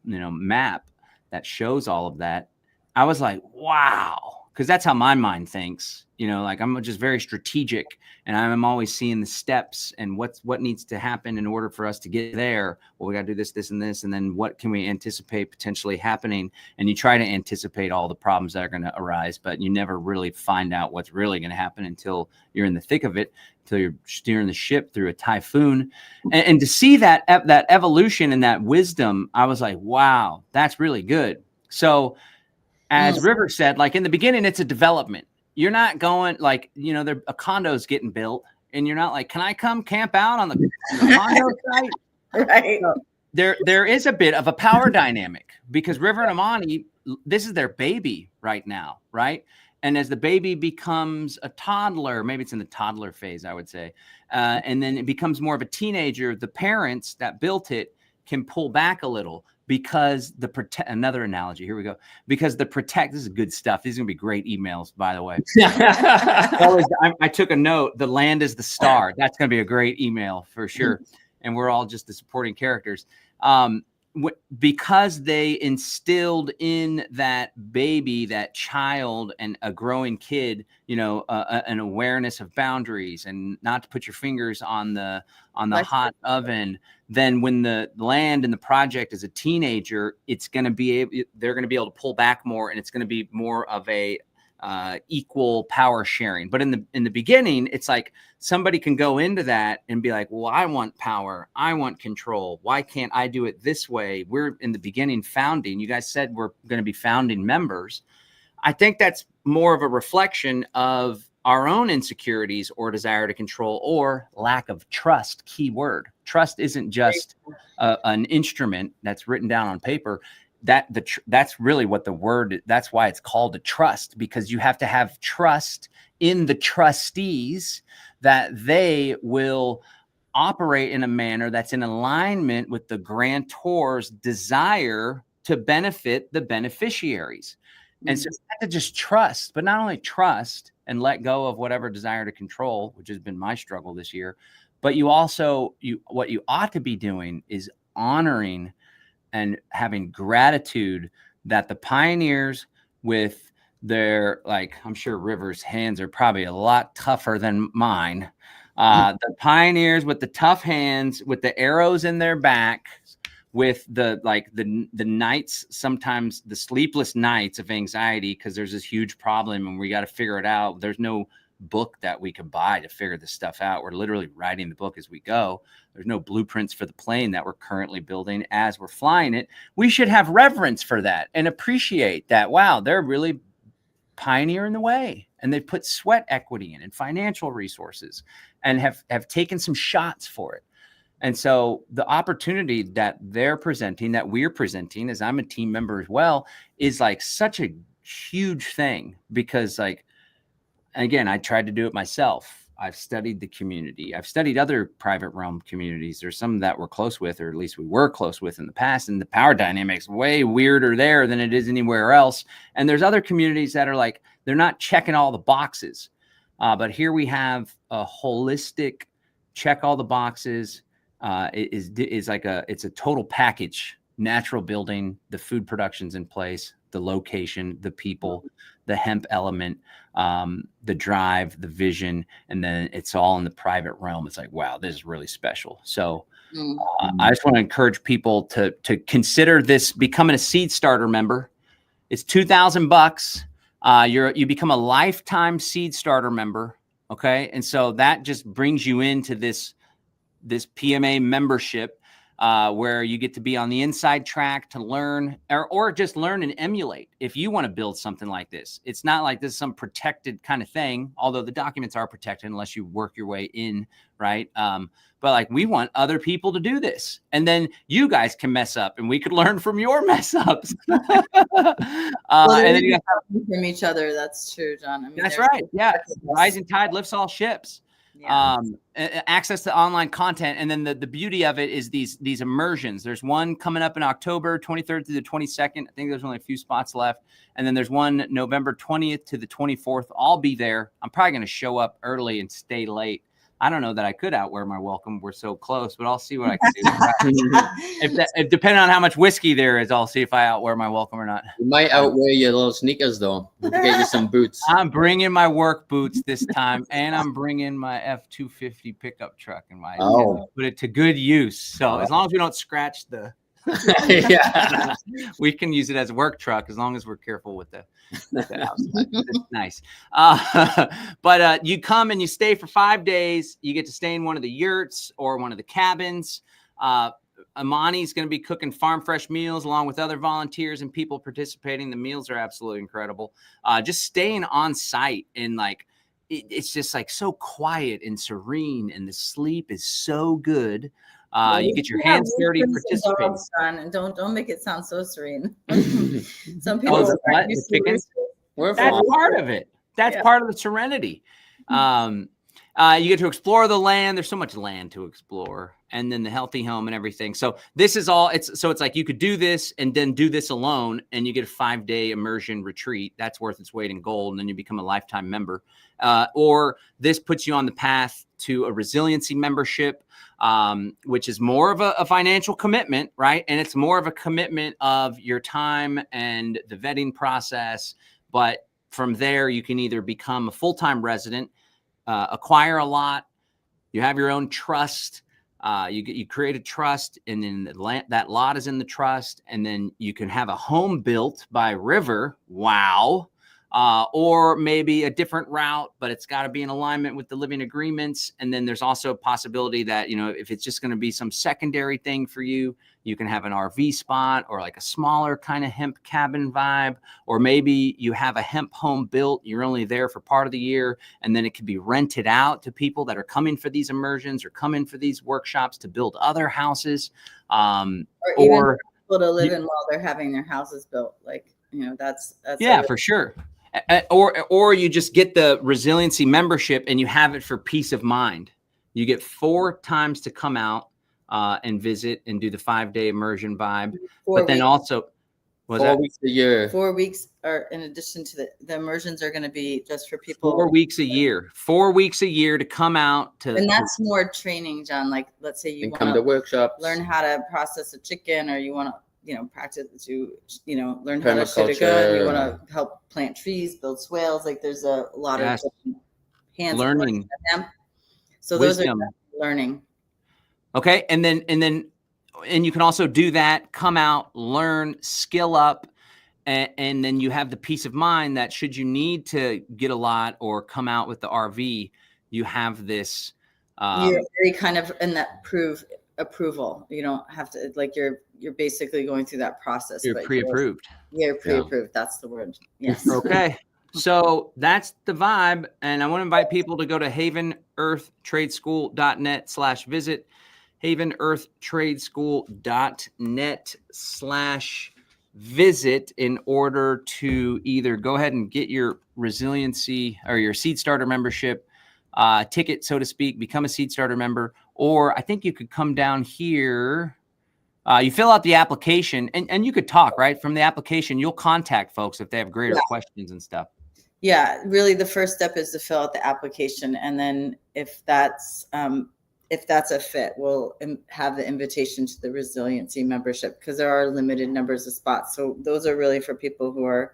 map that shows all of that. I was like, wow, because that's how my mind thinks. Like, I'm just very strategic, and I'm always seeing the steps and what needs to happen in order for us to get there. Well, we got to do this, this, and this, and then what can we anticipate potentially happening? And you try to anticipate all the problems that are going to arise, but you never really find out what's really going to happen until you're in the thick of it, until you're steering the ship through a typhoon. And to see that evolution and that wisdom, I was like, wow, that's really good. So as River said, like in the beginning, it's a development. You're not going like, a condo's getting built, and you're not like, can I come camp out on the condo site? Right. So there is a bit of a power dynamic because River and Imani, this is their baby right now, right? And as the baby becomes a toddler, maybe it's in the toddler phase, I would say, and then it becomes more of a teenager, the parents that built it can pull back a little. Because another analogy, here we go. Because this is good stuff. These are gonna be great emails, by the way. I took a note. The land is the star. That's gonna be a great email for sure. And we're all just the supporting characters. because they instilled in that baby, that child, and a growing kid, an awareness of boundaries and not to put your fingers on the hot oven. Then when the land and the project is a teenager, they're going to be able to pull back more, and it's going to be more of a equal power sharing. But in the beginning, it's like somebody can go into that and be like, well, I want power, I want control, why can't I do it this way? We're in the beginning founding. You guys said we're going to be founding members. I think that's more of a reflection of our own insecurities or desire to control or lack of trust. Key word. Trust isn't just an instrument that's written down on paper. That's really what the word, that's why it's called a trust, because you have to have trust in the trustees that they will operate in a manner that's in alignment with the grantor's desire to benefit the beneficiaries. And so you have to just trust, but not only trust and let go of whatever desire to control, which has been my struggle this year, but what you ought to be doing is honoring and having gratitude that the pioneers with their, like, I'm sure River's hands are probably a lot tougher than mine. The pioneers with the tough hands, with the arrows in their back, with the nights, sometimes the sleepless nights of anxiety, because there's this huge problem and we got to figure it out. There's no book that we could buy to figure this stuff out. We're literally writing the book as we go. There's no blueprints for the plane that we're currently building as we're flying it. We should have reverence for that and appreciate that. Wow, they're really pioneering the way, and they've put sweat equity in and financial resources and have taken some shots for it. And so the opportunity that they're presenting, that we're presenting, as I'm a team member as well, is like such a huge thing, because, like, again, I tried to do it myself. I've studied the community. I've studied other private realm communities. There's some that we're close with, or at least we were close with in the past. And the power dynamics way weirder there than it is anywhere else. And there's other communities that are like, they're not checking all the boxes. But here we have a holistic check all the boxes. It's a total package. Natural building, the food production's in place, the location, the people, the hemp element, the drive, the vision, and then it's all in the private realm. It's like, wow, this is really special. So I just want to encourage people to consider this, becoming a seed starter member. It's $2,000. You become a lifetime seed starter member. Okay. And so that just brings you into this PMA membership, where you get to be on the inside track to learn or just learn and emulate. If you want to build something like this, it's not like this is some protected kind of thing, although the documents are protected unless you work your way in, right? But like, we want other people to do this, and then you guys can mess up and we could learn from your mess ups. And then you guys from each other. That's true, John. I mean, that's right. Yeah. Rising tide lifts all ships. Yeah. Access to online content. And then the beauty of it is these immersions. There's one coming up in October 23rd through the 22nd. I think there's only a few spots left. And then there's one November 20th to the 24th. I'll be there. I'm probably going to show up early and stay late. I don't know that I could outwear my welcome. We're so close, but I'll see what I can do. if depending on how much whiskey there is, I'll see if I outwear my welcome or not. You might outwear your little sneakers, though. We'll get you some boots. I'm bringing my work boots this time, and I'm bringing my F-250 pickup truck and put it to good use. So as long as we don't scratch the yeah, we can use it as a work truck as long as we're careful with the outside. It's nice. But you come and you stay for 5 days. You get to stay in one of the yurts or one of the cabins. Imani's going to be cooking farm fresh meals along with other volunteers and people participating. The meals are absolutely incredible. Just staying on site, and like it's just like so quiet and serene, and the sleep is so good. You get your hands dirty participating. And don't make it sound so serene. Some people that's part of it. That's part of the serenity. You get to explore the land. There's so much land to explore, and then the healthy home and everything. So this is all. It's like you could do this and then do this alone, and you get a 5-day immersion retreat. That's worth its weight in gold, and then you become a lifetime member. Or this puts you on the path to a resiliency membership, which is more of a financial commitment, right? And it's more of a commitment of your time and the vetting process. But from there, you can either become a full-time resident, acquire a lot, you have your own trust, you create a trust, and then that lot is in the trust, and then you can have a home built by River. Wow. Or maybe a different route, but it's got to be in alignment with the living agreements. And then there's also a possibility that, if it's just going to be some secondary thing for you, you can have an RV spot or like a smaller kind of hemp cabin vibe, or maybe you have a hemp home built. You're only there for part of the year, and then it could be rented out to people that are coming for these immersions or coming for these workshops to build other houses. Or people to live in while they're having their houses built. Like, that's yeah, for sure. Or you just get the resiliency membership and you have it for peace of mind. You get 4 times to come out and visit and do the 5-day immersion vibe. But then also, 4 weeks a year. 4 weeks, or in addition to the immersions are going to be just for people. 4 weeks a year. 4 weeks a year to come out to. And that's more training, John. Like, let's say you want to workshops, learn how to process a chicken, or you want to practice to, learn how to shoot a gun. You want to help plant trees, build swales. Like, there's a lot of hands learning. So those are learning. Okay. And you can also do that, come out, learn, skill up. And then you have the peace of mind that should you need to get a lot or come out with the RV, you have this. You're very kind of in that approval. You don't have to, like, you're basically going through that process. You're pre-approved. You're pre-approved. Yeah. That's the word. Yes. Okay. So that's the vibe. And I want to invite people to go to havenearthtradeschool.net/visit, havenearthtradeschool.net/visit, in order to either go ahead and get your resiliency or your seed starter membership ticket, so to speak, become a seed starter member, or I think you could come down here. You fill out the application and you could talk, right? From the application, you'll contact folks if they have greater questions and stuff. Yeah, really the first step is to fill out the application. And then if that's a fit, we'll have the invitation to the resiliency membership, because there are limited numbers of spots. So those are really for people who are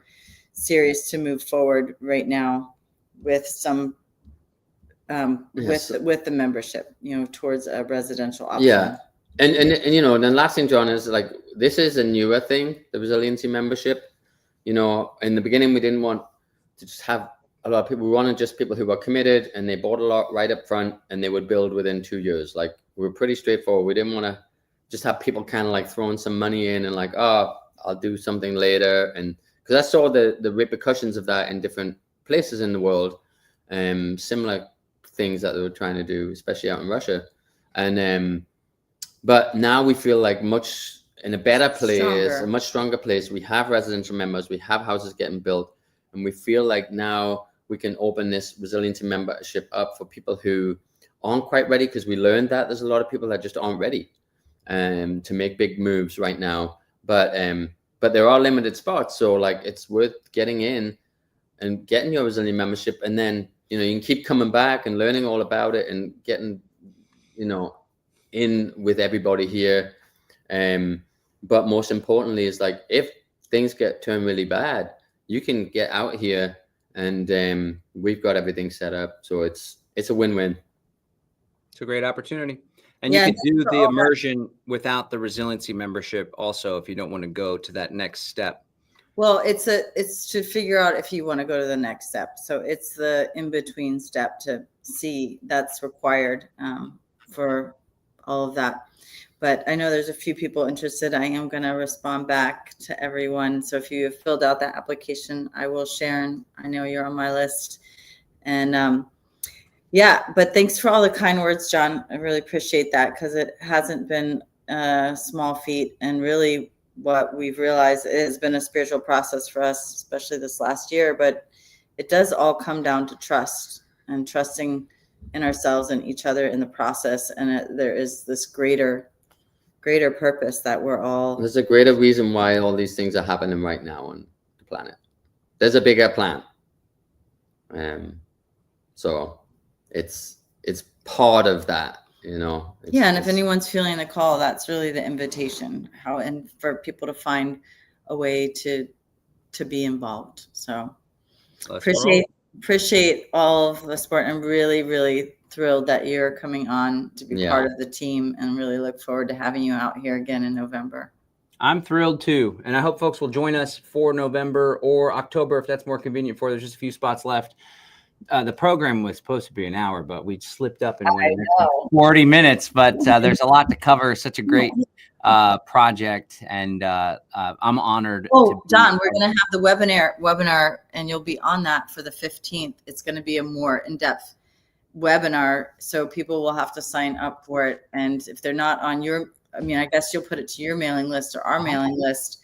serious to move forward right now with some with the membership, towards a residential option. Yeah. And the last thing, John, is like, this is a newer thing, the resiliency membership. In the beginning, we didn't want to just have a lot of people. We wanted just people who were committed and they bought a lot right up front and they would build within 2 years. Like, we were pretty straightforward. We didn't want to just have people kind of like throwing some money in and like, oh, I'll do something later. And because I saw the repercussions of that in different places in the world, similar things that they were trying to do, especially out in Russia. And but now we feel like much in a better place, a much stronger place. We have residential members, we have houses getting built, and we feel like now we can open this resiliency membership up for people who aren't quite ready, because we learned that there's a lot of people that just aren't ready to make big moves right now. But there are limited spots, so like, it's worth getting in and getting your resilient membership, and then you can keep coming back and learning all about it and getting in with everybody here. But most importantly is like, if things turn really bad, you can get out here, and we've got everything set up, so it's a win-win. It's a great opportunity. And you can do the immersion without the resiliency membership also, if you don't want to go to that next step. Well, it's to figure out if you want to go to the next step. So it's the in-between step to see that's required for all of that. But I know there's a few people interested. I am going to respond back to everyone. So if you have filled out that application, I will share. And I know you're on my list. And but thanks for all the kind words, John. I really appreciate that, because it hasn't been a small feat. And really what we've realized, it has been a spiritual process for us, especially this last year. But it does all come down to trust, and trusting in ourselves and each other in the process. And there is this greater purpose that we're all. There's a greater reason why all these things are happening right now on the planet. There's a bigger plan. So it's part of that, you know. And if anyone's feeling the call, that's really the invitation. And for people to find a way to be involved. So appreciate all of the support. I'm really, really thrilled that you're coming on to be part of the team, and really look forward to having you out here again in November. I'm thrilled too. And I hope folks will join us for November or October if that's more convenient for you. There's just a few spots left. The program was supposed to be an hour, but we slipped up and went 40 minutes. But there's a lot to cover. Such a great project, and I'm honored. John, we're going to have the webinar, and you'll be on that for the 15th. It's going to be a more in-depth webinar, so people will have to sign up for it. And if they're not on I guess you'll put it to your mailing list or our mailing list.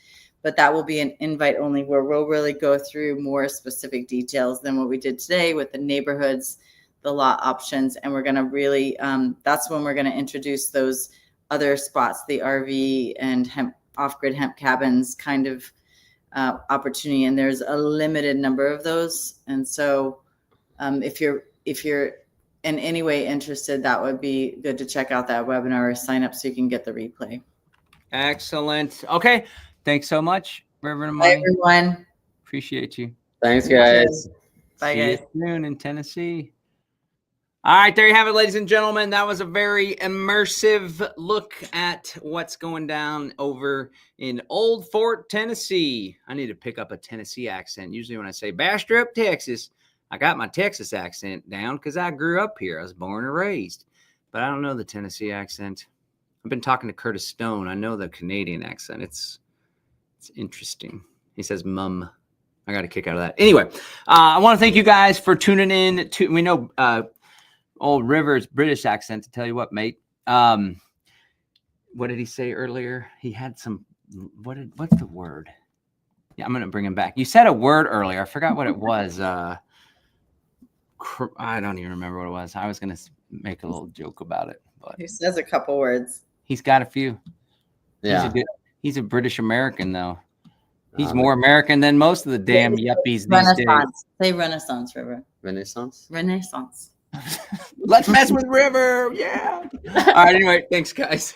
But that will be an invite only, where we'll really go through more specific details than what we did today with the neighborhoods, the lot options. And we're going to really, that's when we're going to introduce those other spots, the RV and off-grid hemp cabins kind of opportunity. And there's a limited number of those. And so if you're in any way interested, that would be good to check out that webinar or sign up so you can get the replay. Excellent. Okay. Thanks so much, River and Bye, Imani. everyone. Appreciate you. Thanks, guys. Bye, See guys. you soon in Tennessee. All right, there you have it, ladies and gentlemen. That was a very immersive look at what's going down over in Old Fort, Tennessee. I need to pick up a Tennessee accent. Usually when I say Bastrop, Texas, I got my Texas accent down because I grew up here. I was born and raised. But I don't know the Tennessee accent. I've been talking to Curtis Stone. I know the Canadian accent. It's interesting. He says mum. I got a kick out of that. Anyway, I want to thank you guys for tuning in. We know old River's British accent. To tell you what, mate. What did he say earlier? He had some. What's the word? Yeah, I'm gonna bring him back. You said a word earlier. I forgot what it was. I don't even remember what it was. I was gonna make a little joke about it, but He says a couple words. He's got a few. Yeah. He's a British American, though. He's more American than most of the damn yuppies these Renaissance. Say Renaissance, River. Renaissance. Renaissance. days. Let's mess with River. Yeah. All right. Anyway, thanks, guys.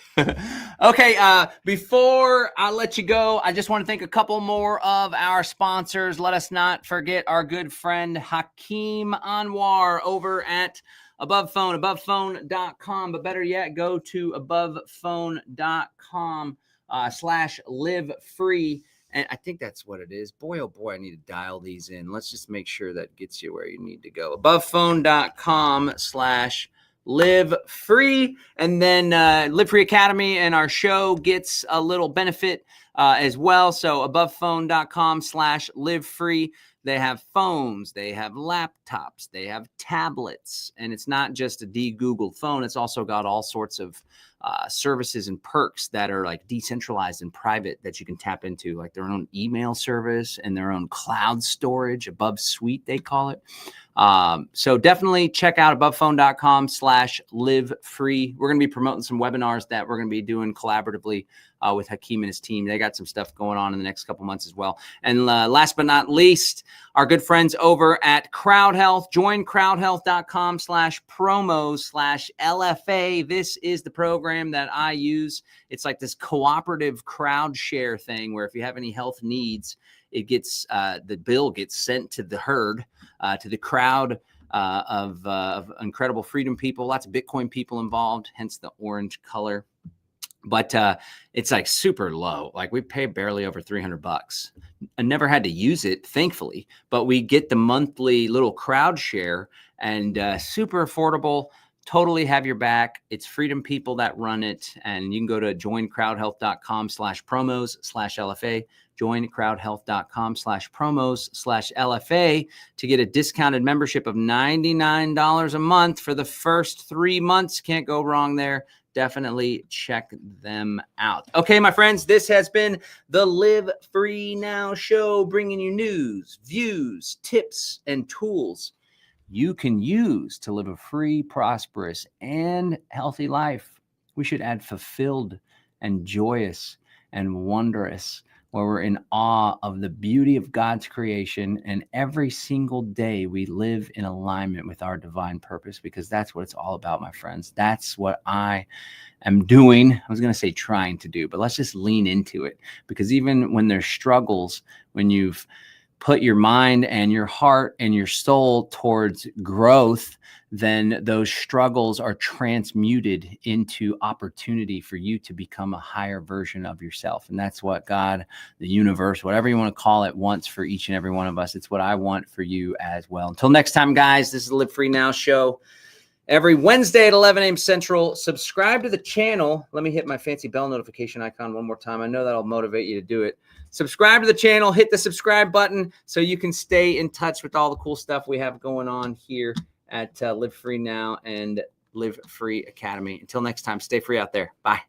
Okay. Before I let you go, I just want to thank a couple more of our sponsors. Let us not forget our good friend Hakeem Anwar over at Above Phone, abovephone.com. But better yet, go to abovephone.com /live free. And I think that's what it is. Boy, oh boy, I need to dial these in. Let's just make sure that gets you where you need to go. Abovephone.com /live free. And then Live Free Academy and our show gets a little benefit as well. So abovephone.com /live free. They have phones, they have laptops, they have tablets, and it's not just a de-Googled phone. It's also got all sorts of services and perks that are like decentralized and private that you can tap into, like their own email service and their own cloud storage, Above Suite, they call it. So definitely check out abovephone.com /live free. We're going to be promoting some webinars that we're going to be doing collaboratively with Hakeem and his team. They got some stuff going on in the next couple months as well. And last but not least, our good friends over at Crowd Health. Join crowdhealth.com /promos/LFA. This is the program that I use. It's like this cooperative crowd share thing where if you have any health needs, it gets the bill gets sent to the herd, to the crowd of incredible freedom people, lots of Bitcoin people involved, hence the orange color. But it's like super low. Like we pay barely over $300. I never had to use it, thankfully, but we get the monthly little crowd share and super affordable. Totally have your back. It's freedom people that run it. And you can go to joincrowdhealth.com /promos/LFA. Joincrowdhealth.com /promos/LFA to get a discounted membership of $99 a month for the first 3 months. Can't go wrong there. Definitely check them out. Okay, my friends, this has been the Live Free Now show, bringing you news, views, tips, and tools you can use to live a free, prosperous, and healthy life. We should add fulfilled and joyous and wondrous, where we're in awe of the beauty of God's creation. And every single day we live in alignment with our divine purpose, because that's what it's all about, my friends. That's what I am doing. I was going to say trying to do, but let's just lean into it, because even when there's struggles, when you've put your mind and your heart and your soul towards growth, then those struggles are transmuted into opportunity for you to become a higher version of yourself. And that's what God, the universe, whatever you want to call it, wants for each and every one of us. It's what I want for you as well. Until next time, guys, this is the Live Free Now show. Every Wednesday at 11 a.m. Central. Subscribe to the channel. Let me hit my fancy bell notification icon one more time. I know that'll motivate you to do it. Subscribe to the channel. Hit the subscribe button so you can stay in touch with all the cool stuff we have going on here at Live Free Now and Live Free Academy. Until next time, stay free out there. Bye.